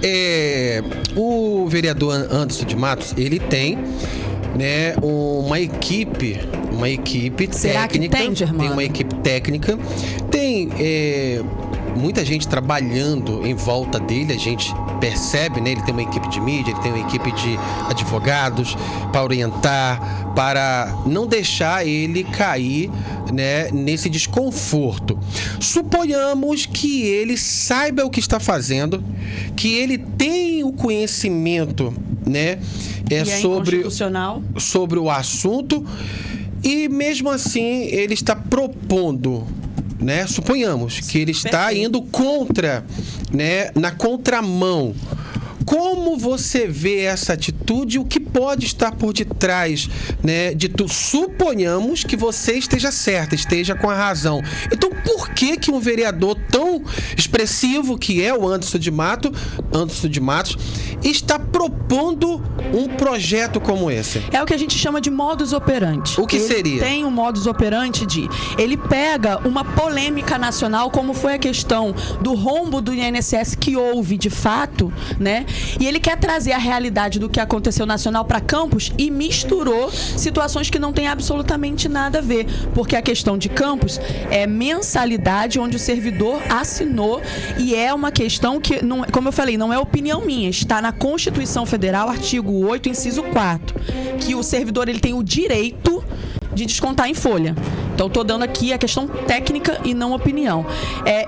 o vereador Anderson de Matos, ele tem, né, uma equipe Será técnica. Que tem, Germano? Tem uma equipe técnica, tem muita gente trabalhando em volta dele, a gente percebe, né? Ele tem uma equipe de mídia, ele tem uma equipe de advogados para orientar, para não deixar ele cair, né, nesse desconforto. Suponhamos que ele saiba o que está fazendo, que ele tem o conhecimento, né, sobre o assunto, e mesmo assim ele está propondo, né? Suponhamos que ele está indo contra, né, na contramão. Como você vê essa atitude? O que pode estar por detrás, né, de tudo? Suponhamos que você esteja certa, esteja com a razão. Então, por que um vereador tão expressivo que é o Anderson de Matos está propondo um projeto como esse? É o que a gente chama de modus operandi. O que seria? Tem um modus operandi ele pega uma polêmica nacional, como foi a questão do rombo do INSS que houve de fato, né? E ele quer trazer a realidade do que aconteceu nacional para Campos e misturou situações que não tem absolutamente nada a ver. Porque a questão de Campos é mensalidade onde o servidor assinou, e é uma questão que, não, como eu falei, não é opinião minha, está na Constituição Federal, artigo 8, inciso 4, que o servidor ele tem o direito de descontar em folha. Então, estou dando aqui a questão técnica e não opinião.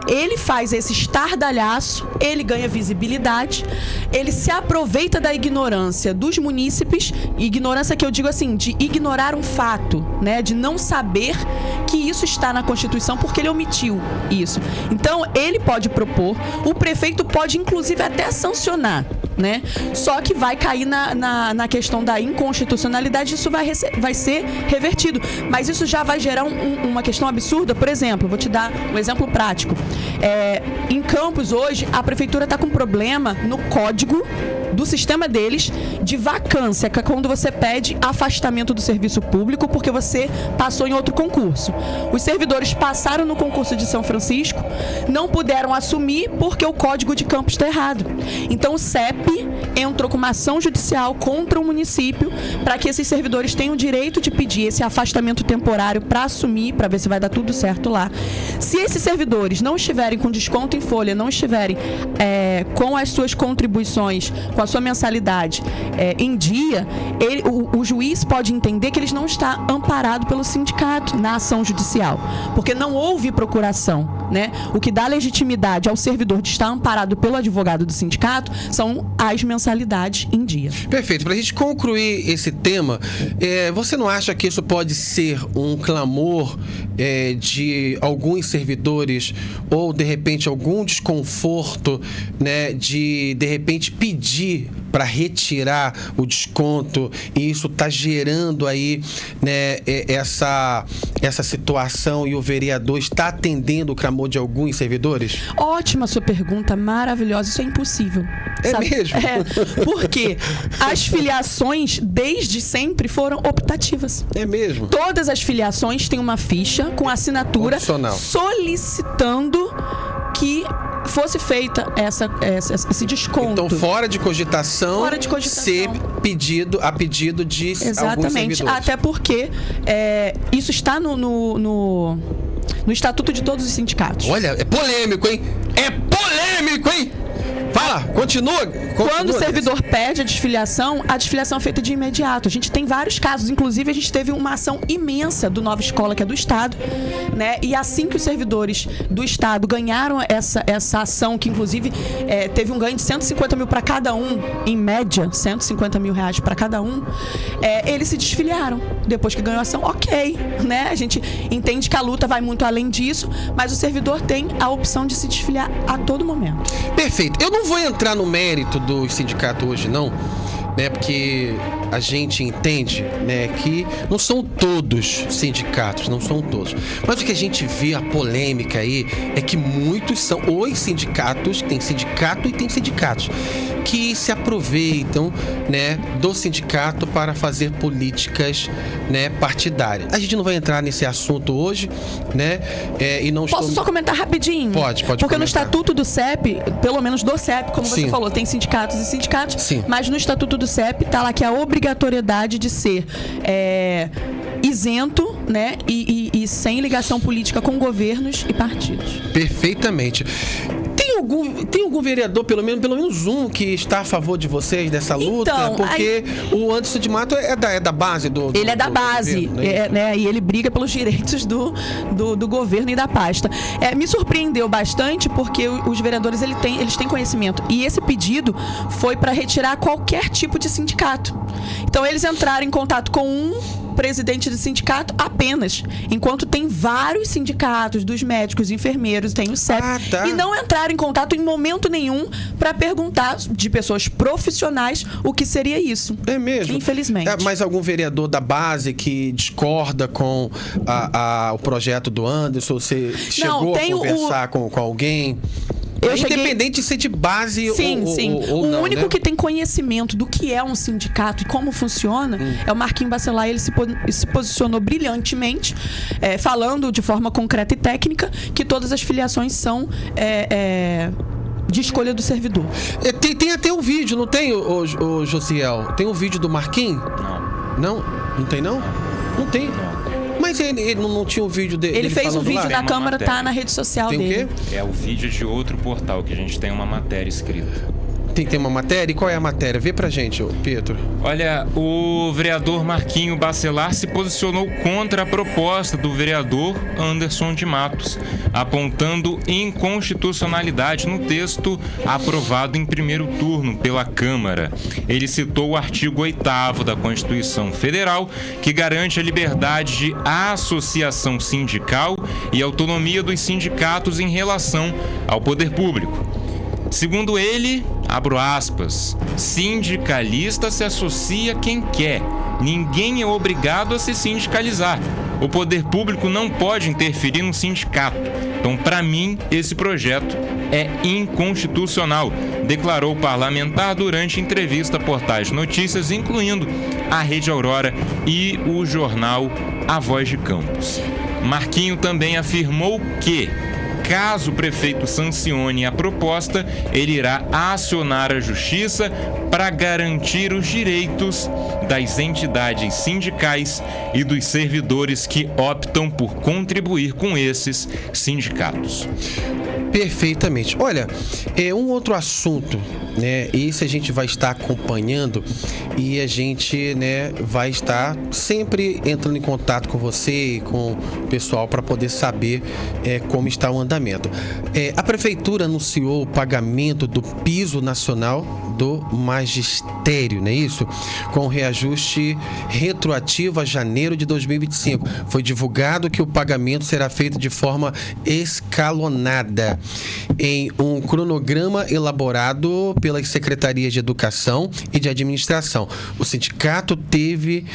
Ele faz esse estardalhaço, ele ganha visibilidade, ele se aproveita da ignorância dos munícipes, ignorância que eu digo assim, de ignorar um fato, né, de não saber que isso está na Constituição porque ele omitiu isso. Então, ele pode propor, o prefeito pode inclusive até sancionar, né? Só que vai cair na questão da inconstitucionalidade, isso vai ser revertido. Mas isso já vai gerar uma questão absurda. Por exemplo, vou te dar um exemplo prático. Em Campos, hoje, a prefeitura está com problema no código do sistema deles de vacância, que é quando você pede afastamento do serviço público porque você passou em outro concurso. Os servidores passaram no concurso de São Francisco, não puderam assumir porque o código de Campos está errado. Então o CEP entrou com uma ação judicial contra o município para que esses servidores tenham o direito de pedir esse afastamento temporário para assumir, para ver se vai dar tudo certo lá. Se esses servidores não estiverem com desconto em folha, não estiverem com as suas contribuições, com a sua mensalidade em dia, o juiz pode entender que eles não estão amparados pelo sindicato na ação judicial, porque não houve procuração, né? O que dá legitimidade ao servidor de estar amparado pelo advogado do sindicato são as mensalidades em dia. Perfeito. Para a gente concluir esse tema, você não acha que isso pode ser um clamor de alguns servidores ou, de repente, algum desconforto, né, de repente, pedir para retirar o desconto, e isso está gerando aí, né, essa situação e o vereador está atendendo o clamor de alguns servidores? Ótima sua pergunta, maravilhosa. Isso é impossível. Sabe? Mesmo? Porque as filiações, desde sempre, foram optativas. É mesmo? Todas as filiações têm uma ficha com assinatura solicitando que fosse feita esse desconto. Então, fora de cogitação, ser pedido a pedido de alguns servidores. Até porque isso está no Estatuto de todos os sindicatos. Olha, é polêmico, hein? Fala, continua. Quando o servidor pede a desfiliação é feita de imediato. A gente tem vários casos, inclusive a gente teve uma ação imensa do Nova Escola, que é do Estado, né? E assim que os servidores do Estado ganharam essa ação, que inclusive teve um ganho de 150 mil para cada um, em média, 150 mil reais para cada um, eles se desfiliaram. Depois que ganhou a ação, ok, né? A gente entende que a luta vai muito além disso, mas o servidor tem a opção de se desfiliar a todo momento. Perfeito. Eu não vou entrar no mérito do sindicato hoje, não, né? Porque a gente entende, né, que não são todos sindicatos, não são todos. Mas o que a gente vê, a polêmica aí, é que muitos são os sindicatos, tem sindicato e tem sindicatos, que se aproveitam, né, do sindicato para fazer políticas, né, partidárias. A gente não vai entrar nesse assunto hoje, né? E não Posso só comentar rapidinho? Pode Porque comentar. No Estatuto do CEP, pelo menos do CEP, como você falou, tem sindicatos e sindicatos, mas no Estatuto do CEP está lá que a obrigatoriedade de ser isento, né, e sem ligação política com governos e partidos. Perfeitamente. Tem algum vereador, pelo menos um, que está a favor de vocês dessa luta? Então, porque o Anderson de Mato é da base do Ele é da base, governo, né? E ele briga pelos direitos do governo e da pasta. Me surpreendeu bastante porque os vereadores eles têm conhecimento. E esse pedido foi para retirar qualquer tipo de sindicato. Então eles entraram em contato com um presidente de sindicato apenas, enquanto tem vários sindicatos dos médicos, enfermeiros, tem o CEP, e não entraram em contato em momento nenhum para perguntar de pessoas profissionais o que seria isso. É mesmo? Infelizmente. Mas algum vereador da base que discorda com o projeto do Anderson? Você chegou a conversar com alguém? Independente de ser de base ou não. O único que tem conhecimento do que é um sindicato e como funciona é o Marquinho Bacelar. Ele se posicionou brilhantemente, falando de forma concreta e técnica que todas as filiações são de escolha do servidor. Tem até um vídeo, não tem, o Josiel? Tem um vídeo do Marquinhos? Não. Não tem, não? Não tem. Mas ele não tinha um vídeo dele. Ele fez um vídeo na Câmara, tá na rede social dele. Tem o quê? É o vídeo de outro portal, que a gente tem uma matéria escrita. Tem uma matéria? E qual é a matéria? Vê pra gente, Pedro. Olha, o vereador Marquinho Bacelar se posicionou contra a proposta do vereador Anderson de Matos, apontando inconstitucionalidade no texto aprovado em primeiro turno pela Câmara. Ele citou o artigo 8º da Constituição Federal, que garante a liberdade de associação sindical e autonomia dos sindicatos em relação ao poder público. Segundo ele, abro aspas, sindicalista se associa quem quer. Ninguém é obrigado a se sindicalizar. O poder público não pode interferir no sindicato. Então, para mim, esse projeto é inconstitucional, declarou o parlamentar durante entrevista à Portais Notícias, incluindo a Rede Aurora e o jornal A Voz de Campos. Marquinho também afirmou que, caso o prefeito sancione a proposta, ele irá acionar a justiça para garantir os direitos das entidades sindicais e dos servidores que optam por contribuir com esses sindicatos. Perfeitamente. Olha, um outro assunto, né? Esse a gente vai estar acompanhando e a gente, né, vai estar sempre entrando em contato com você e com o pessoal para poder saber como está o andamento. andamento. A Prefeitura anunciou o pagamento do piso nacional do magistério, não é isso? Com reajuste retroativo a janeiro de 2025. Foi divulgado que o pagamento será feito de forma escalonada em um cronograma elaborado pelas secretarias de Educação e de Administração. O sindicato teve,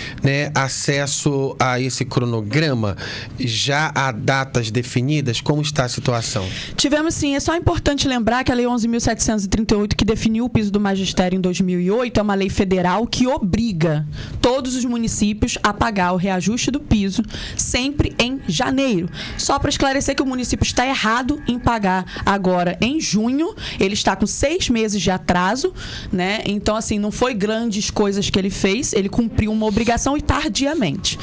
acesso a esse cronograma. Já há datas definidas? Como está a situação? Tivemos sim. É só importante lembrar que a Lei 11.738, que definiu o piso do magistério em 2008, é uma lei federal que obriga todos os municípios a pagar o reajuste do piso sempre em janeiro. Só para esclarecer que o município está errado em pagar agora em junho. Ele está com 6 meses de atraso, né? Então, assim, não foi grandes coisas que ele fez. Ele cumpriu uma obrigação e tardiamente.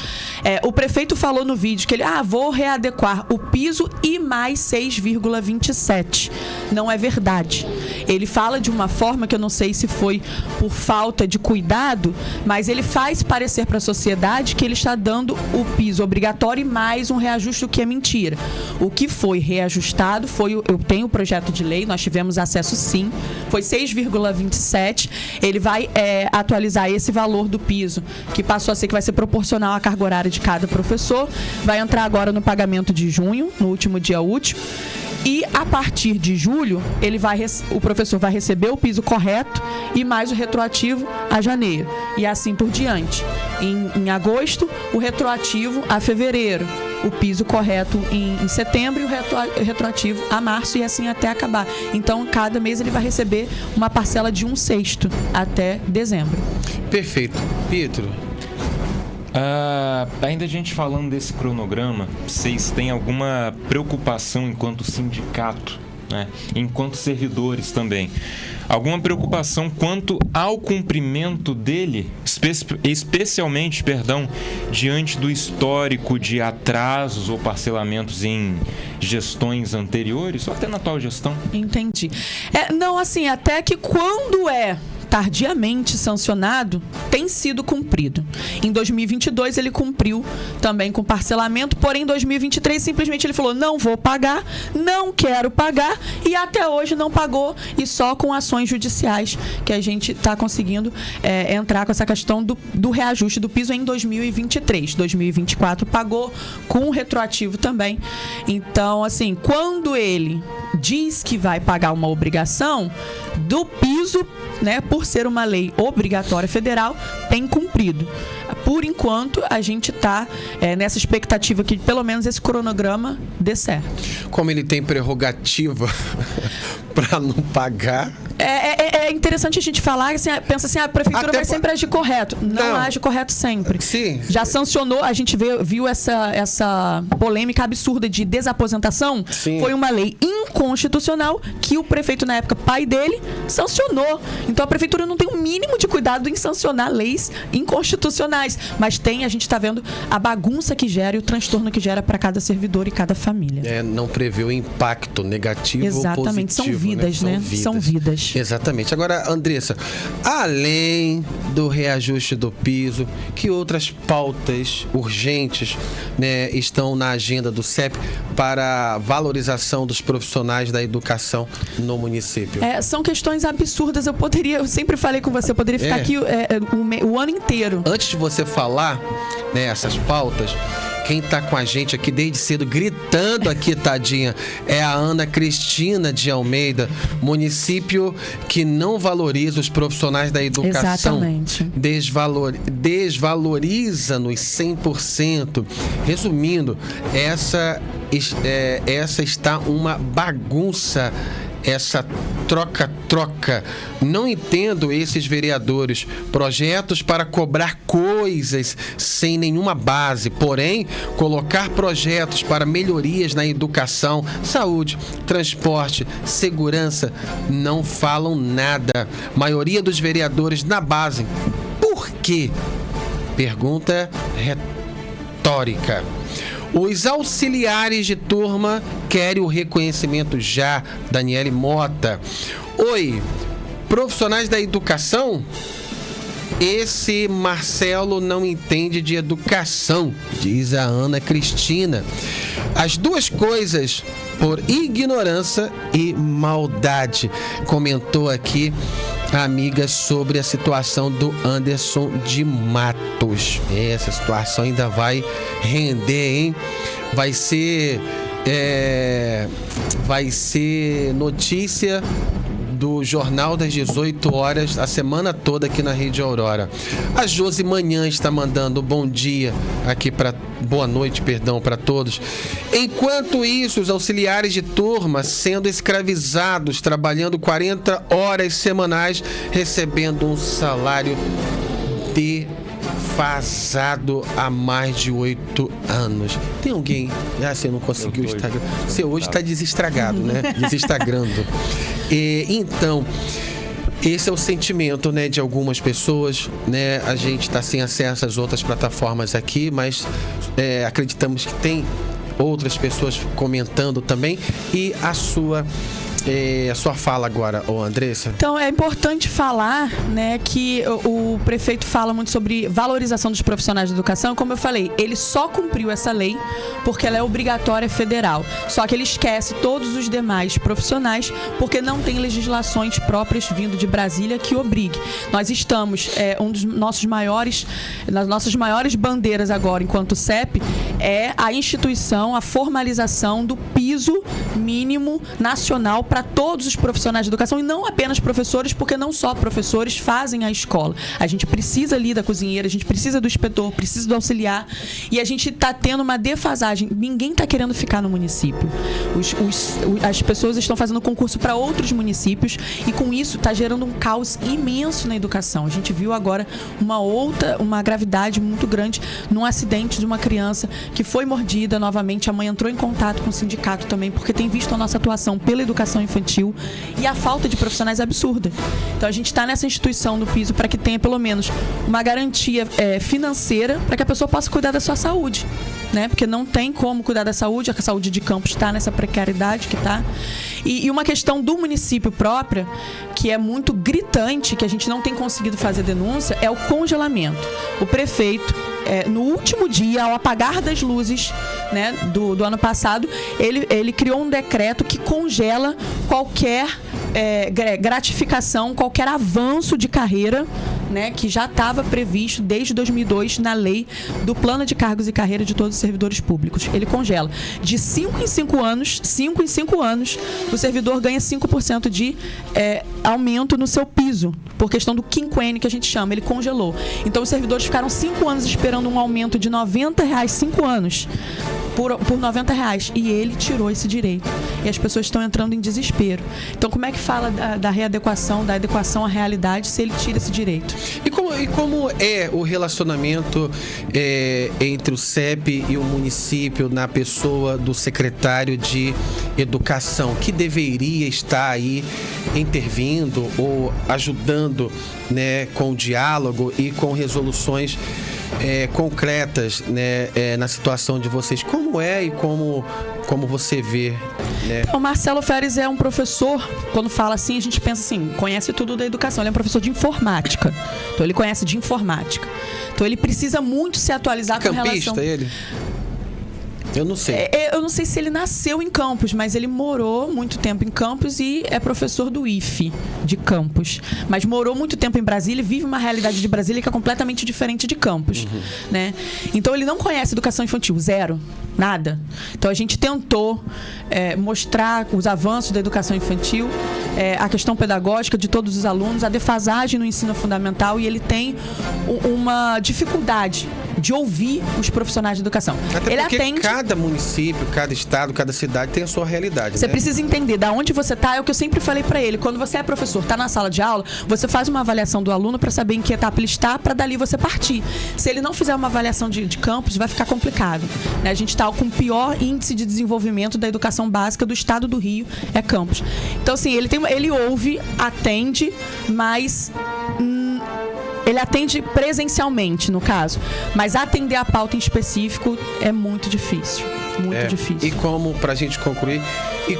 O prefeito falou no vídeo que ele, vou readequar o piso e mais 6,27. Não é verdade. Ele fala de uma forma que eu não sei se foi por falta de cuidado, mas ele faz parecer para a sociedade que ele está dando o piso obrigatório e mais um reajuste, o que é mentira. O que foi reajustado foi, eu tenho o projeto de lei, nós tivemos acesso sim, foi 6,27. Ele vai atualizar esse valor do piso, que passou a ser, que vai ser proporcional à carga horária de cada professor, vai entrar agora no pagamento de junho, no último dia útil. E a partir de julho, o professor vai receber o piso correto e mais o retroativo a janeiro. E assim por diante. Em agosto, o retroativo a fevereiro. O piso correto em setembro e o retroativo a março, e assim até acabar. Então, cada mês ele vai receber uma parcela de 1/6 até dezembro. Perfeito. Pietro? Ainda a gente falando desse cronograma, vocês têm alguma preocupação enquanto sindicato, né? Enquanto servidores também? Alguma preocupação quanto ao cumprimento dele, especialmente, diante do histórico de atrasos ou parcelamentos em gestões anteriores, ou até na atual gestão? Entendi. Não, assim, até que quando tardiamente sancionado, tem sido cumprido. Em 2022 ele cumpriu também com parcelamento, porém em 2023 simplesmente ele falou, não vou pagar, não quero pagar, e até hoje não pagou, e só com ações judiciais que a gente está conseguindo entrar com essa questão do reajuste do piso em 2023. 2024 pagou com retroativo também. Então, assim, quando ele diz que vai pagar uma obrigação do piso, né, por ser uma lei obrigatória federal, tem cumprido. Por enquanto, a gente está nessa expectativa que pelo menos esse cronograma dê certo. Como ele tem prerrogativa para não pagar... É interessante a gente falar, assim, pensa assim, a prefeitura vai sempre agir correto. Não age correto sempre. Sim. Já sancionou, a gente viu essa polêmica absurda de desaposentação. Sim. Foi uma lei inconstitucional que o prefeito, na época, pai dele, sancionou. Então a prefeitura não tem o mínimo de cuidado em sancionar leis inconstitucionais. Mas a gente está vendo a bagunça que gera e o transtorno que gera para cada servidor e cada família. Não prevê o impacto negativo ou positivo. Exatamente, são vidas, né? São vidas. Exatamente. Agora, Andressa, além do reajuste do piso, que outras pautas urgentes, né, estão na agenda do CEP para a valorização dos profissionais da educação no município? São questões absurdas. Eu sempre falei com você, eu poderia ficar aqui o ano inteiro. Antes de você falar, né, essas pautas, quem tá com a gente aqui desde cedo, gritando aqui, tadinha, é a Ana Cristina de Almeida, município que não valoriza os profissionais da educação. Exatamente. Desvaloriza-nos 100%. Resumindo, essa está uma bagunça. Essa troca-troca. Não entendo esses vereadores. Projetos para cobrar coisas sem nenhuma base. Porém, colocar projetos para melhorias na educação, saúde, transporte, segurança, não falam nada. Maioria dos vereadores na base. Por quê? Pergunta retórica. Os auxiliares de turma querem o reconhecimento já. Daniele Mota. Oi, profissionais da educação esse Marcelo não entende de educação, diz a Ana Cristina. As duas coisas por ignorância e maldade, comentou aqui a amiga sobre a situação do Anderson de Matos. Essa situação ainda vai render, hein? Vai ser notícia do Jornal das 18 horas a semana toda aqui na Rede Aurora. A Josi Manhã está mandando bom dia aqui boa noite, perdão, para todos. Enquanto isso, os auxiliares de turma sendo escravizados, trabalhando 40 horas semanais, recebendo um salário defasado há mais de 8 anos. Tem alguém? Você não conseguiu o Instagram. Você hoje está desestragado, né? Desinstagrando. Então, esse é o sentimento, né, de algumas pessoas, né? A gente está sem acesso às outras plataformas aqui, mas acreditamos que tem outras pessoas comentando também. E a sua fala agora, Andressa. Então, é importante falar, né, que o prefeito fala muito sobre valorização dos profissionais de educação. Como eu falei, ele só cumpriu essa lei porque ela é obrigatória federal. Só que ele esquece todos os demais profissionais porque não tem legislações próprias vindo de Brasília que obrigue. Nós estamos, um dos nossos maiores, nas nossas maiores bandeiras agora, enquanto CEP, é a instituição, a formalização do piso mínimo nacional para todos os profissionais de educação e não apenas professores, porque não só professores fazem a escola. A gente precisa ali da cozinheira, a gente precisa do inspetor, precisa do auxiliar e a gente está tendo uma defasagem. Ninguém está querendo ficar no município. As pessoas estão fazendo concurso para outros municípios e com isso está gerando um caos imenso na educação. A gente viu agora uma gravidade muito grande num acidente de uma criança que foi mordida novamente. A mãe entrou em contato com o sindicato também, porque tem visto a nossa atuação pela educação infantil e a falta de profissionais é absurda. Então a gente está nessa instituição do piso para que tenha pelo menos uma garantia financeira para que a pessoa possa cuidar da sua saúde, né? Porque não tem como cuidar da saúde, a saúde de Campos está nessa precariedade que está. E uma questão do município própria, que é muito gritante, que a gente não tem conseguido fazer denúncia, é o congelamento. O prefeito, no último dia, ao apagar das luzes, né, do ano passado, ele criou um decreto que congela qualquer gratificação, qualquer avanço de carreira, né, que já estava previsto desde 2002 na lei do plano de cargos e carreira de todos os servidores públicos. Ele congela. De 5 em 5 anos, o servidor ganha 5% de aumento no seu piso, por questão do quinquênio que a gente chama. Ele congelou. Então, os servidores ficaram 5 anos esperando um aumento de R$90, 5 anos, por R$90. E ele tirou esse direito. E as pessoas estão entrando em desespero. Então, como é que fala da readequação, da adequação à realidade, se ele tira esse direito? E como é o relacionamento entre o CEP e o município na pessoa do secretário de Educação, que deveria estar aí intervindo ou ajudando, né, com o diálogo e com resoluções concretas, né, na situação de vocês? Como é e como você vê, né? Então, Marcelo Feres é um professor, quando fala assim, a gente pensa assim, conhece tudo da educação. Ele é um professor de informática. Então, ele conhece de informática. Então, ele precisa muito se atualizar com relação... Campista, ele? Eu não sei. Eu não sei se ele nasceu em Campos, mas ele morou muito tempo em Campos e é professor do IFE de Campos. Mas morou muito tempo em Brasília e vive uma realidade de Brasília que é completamente diferente de Campos, né? Então, ele não conhece educação infantil, zero, nada. Então, a gente tentou mostrar os avanços da educação infantil, a questão pedagógica de todos os alunos, a defasagem no ensino fundamental, e ele tem uma dificuldade de ouvir os profissionais de educação. Até ele atende... cada município, cada estado, cada cidade tem a sua realidade. Você precisa entender da onde você está. É o que eu sempre falei para ele. Quando você é professor, está na sala de aula, você faz uma avaliação do aluno para saber em que etapa ele está, para dali você partir. Se ele não fizer uma avaliação de campus, vai ficar complicado, né? A gente está com o pior índice de desenvolvimento da educação básica do estado do Rio, é Campos. Então, assim, ele ouve, atende, mas... ele atende presencialmente, no caso. Mas atender a pauta em específico é muito difícil. Muito difícil. E como, pra gente concluir, e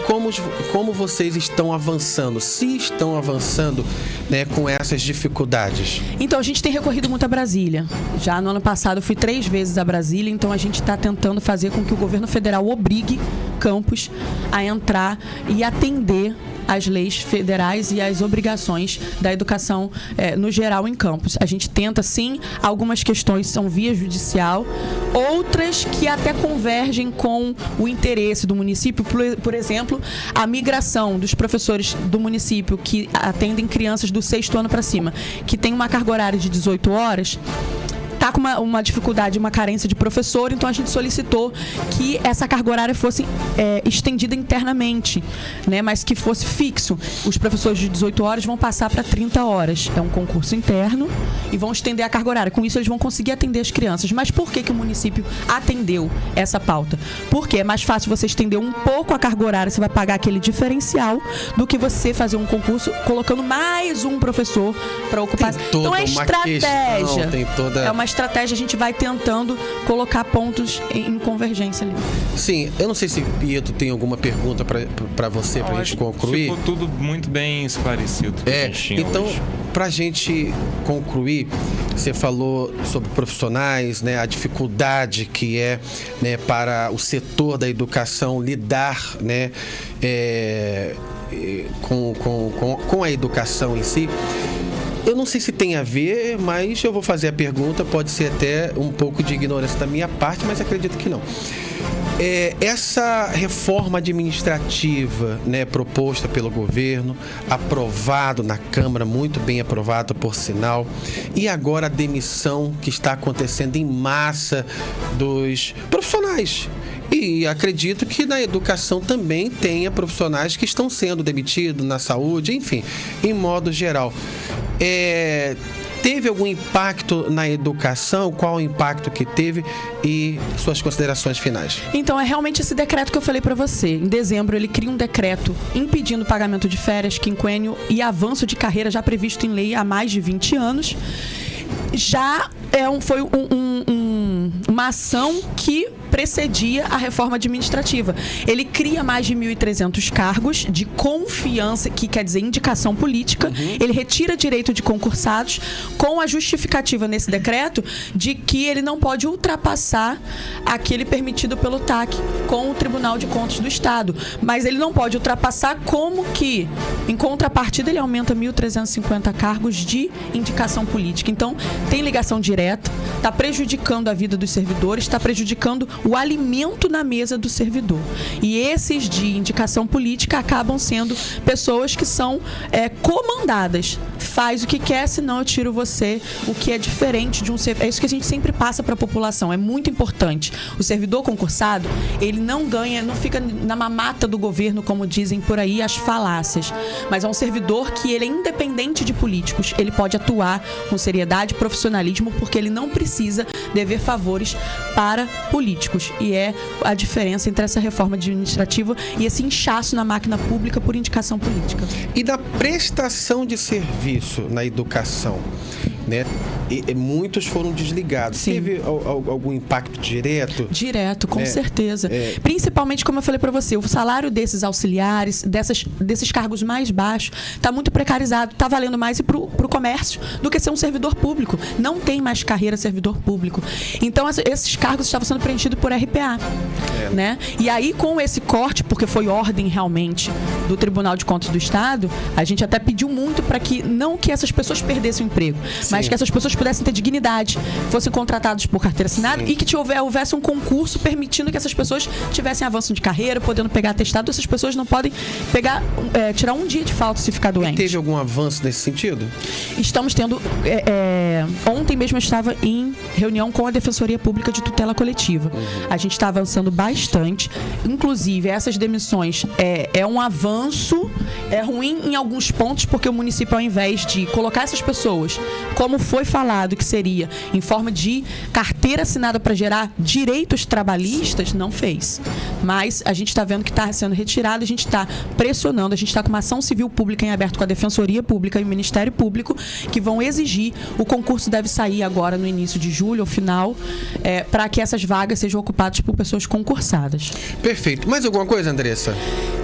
como vocês estão avançando? Se estão avançando, né, com essas dificuldades? Então, a gente tem recorrido muito a Brasília. Já no ano passado eu fui 3 vezes a Brasília, então a gente está tentando fazer com que o governo federal obrigue campos a entrar e atender as leis federais e as obrigações da educação no geral em campos. A gente tenta, sim, algumas questões são via judicial, outras que até convergem com o interesse do município. Por exemplo, a migração dos professores do município que atendem crianças do 6º ano para cima, que tem uma carga horária de 18 horas, está com uma dificuldade, uma carência de professor, então a gente solicitou que essa carga horária fosse estendida internamente, né, mas que fosse fixo. Os professores de 18 horas vão passar para 30 horas. É um concurso interno e vão estender a carga horária. Com isso, eles vão conseguir atender as crianças. Mas por que o município atendeu essa pauta? Porque é mais fácil você estender um pouco a carga horária, você vai pagar aquele diferencial, do que você fazer um concurso colocando mais um professor para ocupar. Então é estratégia. É uma estratégia, a gente vai tentando colocar pontos em convergência ali. Sim, eu não sei se Pietro tem alguma pergunta para você, para a gente concluir. Ficou tudo muito bem esclarecido. Então, para a gente concluir, você falou sobre profissionais, né, a dificuldade que é, né, para o setor da educação lidar, né, com a educação em si. Eu não sei se tem a ver, mas eu vou fazer a pergunta. Pode ser até um pouco de ignorância da minha parte, mas acredito que não. Essa reforma administrativa, né, proposta pelo governo, aprovado na Câmara, muito bem aprovado por sinal, e agora a demissão que está acontecendo em massa dos profissionais. E acredito que na educação também tenha profissionais que estão sendo demitidos, na saúde, enfim, em modo geral. Teve algum impacto na educação? Qual o impacto que teve e suas considerações finais? Então, é realmente esse decreto que eu falei para você. Em dezembro, ele cria um decreto impedindo o pagamento de férias, quinquênio e avanço de carreira já previsto em lei há mais de 20 anos. Já foi uma ação que precedia a reforma administrativa. Ele cria mais de 1.300 cargos de confiança, que quer dizer indicação política. Ele retira direito de concursados com a justificativa nesse decreto de que ele não pode ultrapassar aquele permitido pelo TAC com o Tribunal de Contas do Estado. Mas ele não pode ultrapassar como que, em contrapartida, ele aumenta 1.350 cargos de indicação política. Então, tem ligação direta, está prejudicando a vida dos servidores, está prejudicando o alimento na mesa do servidor. E esses de indicação política acabam sendo pessoas que são comandadas. Faz o que quer, senão eu tiro você, o que é diferente de um servidor. É isso que a gente sempre passa para a população, é muito importante. O servidor concursado, ele não ganha, não fica na mamata do governo, como dizem por aí as falácias. Mas é um servidor que ele é independente de políticos. Ele pode atuar com seriedade e profissionalismo, porque ele não precisa dever favores para políticos. E é a diferença entre essa reforma administrativa e esse inchaço na máquina pública por indicação política. E da prestação de serviço na educação, né? Muitos foram desligados. Sim. Teve algum impacto direto? Direto, com certeza. Principalmente, como eu falei para você, o salário desses auxiliares, desses cargos mais baixos, está muito precarizado. Está valendo mais para o comércio do que ser um servidor público. Não tem mais carreira servidor público. Então, esses cargos estavam sendo preenchidos por RPA. Né? E aí, com esse corte, porque foi ordem realmente do Tribunal de Contas do Estado, a gente até pediu muito para que não que essas pessoas perdessem o emprego, mas que essas pessoas pudessem ter dignidade, fossem contratados por carteira assinada. Sim. E que houvesse um concurso permitindo que essas pessoas tivessem avanço de carreira, podendo pegar atestado. Essas pessoas não podem tirar um dia de falta se ficar doente. E teve algum avanço nesse sentido? Estamos tendo... ontem mesmo eu estava em reunião com a Defensoria Pública de Tutela Coletiva. A gente está avançando bastante. Inclusive, essas demissões é um avanço, é ruim em alguns pontos, porque o município, ao invés de colocar essas pessoas, como foi falado que seria em forma de carteira carteira assinada para gerar direitos trabalhistas, não fez. Mas a gente está vendo que está sendo retirado, a gente está pressionando, a gente está com uma ação civil pública em aberto com a Defensoria Pública e o Ministério Público, que vão exigir, o concurso deve sair agora no início de julho, ou final, para que essas vagas sejam ocupadas por pessoas concursadas. Perfeito. Mais alguma coisa, Andressa?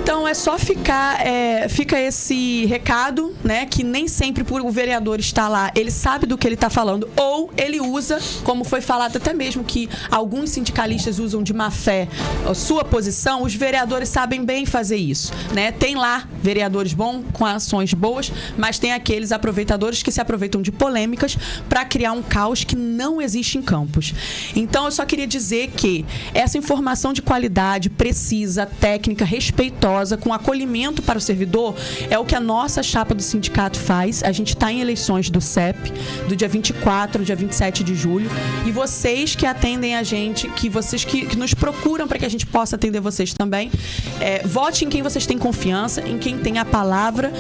Então, é só fica esse recado, né, que nem sempre por o vereador estar lá, ele sabe do que ele está falando, ou ele usa, como foi falado até mesmo que alguns sindicalistas usam de má fé a sua posição, os vereadores sabem bem fazer isso, né? Tem lá vereadores bons, com ações boas, mas tem aqueles aproveitadores que se aproveitam de polêmicas para criar um caos que não existe em Campos. Então, eu só queria dizer que essa informação de qualidade, precisa, técnica, respeitosa, com acolhimento para o servidor, é o que a nossa chapa do sindicato faz. A gente está em eleições do CEP, do dia 24, dia 27 de julho, e vocês que atendem a gente, que vocês que nos procuram para que a gente possa atender vocês também, vote em quem vocês têm confiança, em quem tem a palavra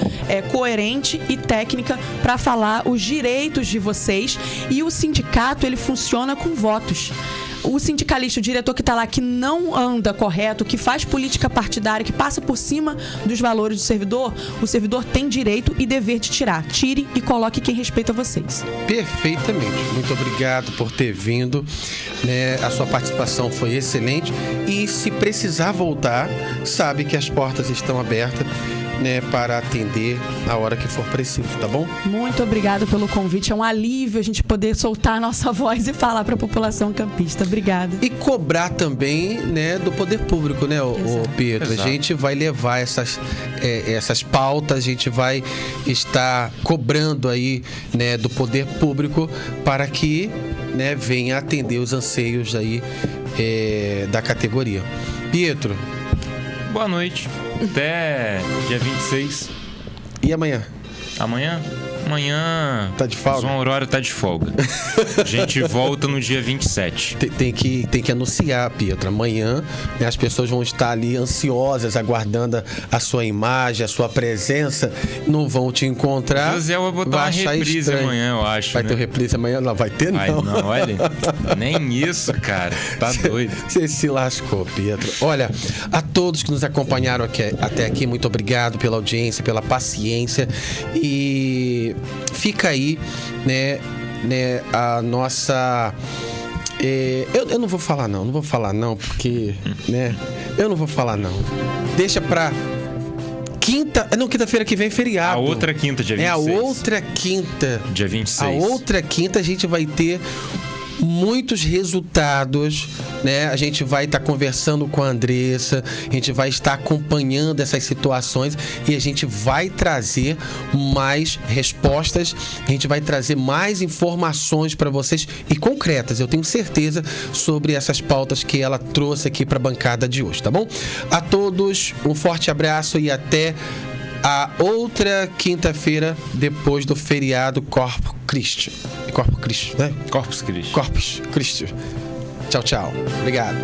coerente e técnica para falar os direitos de vocês. E o sindicato, ele funciona com votos. O sindicalista, o diretor que está lá, que não anda correto, que faz política partidária, que passa por cima dos valores do servidor, o servidor tem direito e dever de tirar. Tire e coloque quem respeita vocês. Perfeitamente. Muito obrigado por ter vindo, né? A sua participação foi excelente. E se precisar voltar, sabe que as portas estão abertas, né, para atender a hora que for preciso, tá bom? Muito obrigada pelo convite. É um alívio a gente poder soltar a nossa voz e falar para a população campista. Obrigada. E cobrar também, né, do poder público, né, o Pedro? Exato. A gente vai levar essas pautas, a gente vai estar cobrando aí, né, do poder público para que, né, venha atender os anseios aí da categoria. Pietro. Boa noite. Até dia 26. E amanhã? Amanhã... Tá de folga? João Aurora tá de folga. A gente volta no dia 27. Tem que anunciar, Pietro. Amanhã, né, as pessoas vão estar ali ansiosas, aguardando a sua imagem, a sua presença. Não vão te encontrar. José vai botar uma reprise estranho. Amanhã, eu acho. Vai ter reprise amanhã? Não vai ter, não. Não, olha. Nem isso, cara. Tá doido. Você se lascou, Pietro. Olha, a todos que nos acompanharam até aqui, muito obrigado pela audiência, pela paciência. E fica aí, né, a nossa... Eu não vou falar não, porque, né, eu não vou falar não. Deixa pra quinta-feira que vem, feriado. A outra quinta, dia 26. A outra quinta. Dia 26. A outra quinta a gente vai ter muitos resultados, né? A gente vai estar conversando com a Andressa, a gente vai estar acompanhando essas situações e a gente vai trazer mais respostas, a gente vai trazer mais informações para vocês e concretas, eu tenho certeza, sobre essas pautas que ela trouxe aqui para a bancada de hoje, tá bom? A todos, um forte abraço e até a outra quinta-feira depois do feriado Corpus Christi, né? Corpus Christi. Corpus Christi. Tchau, tchau. Obrigado.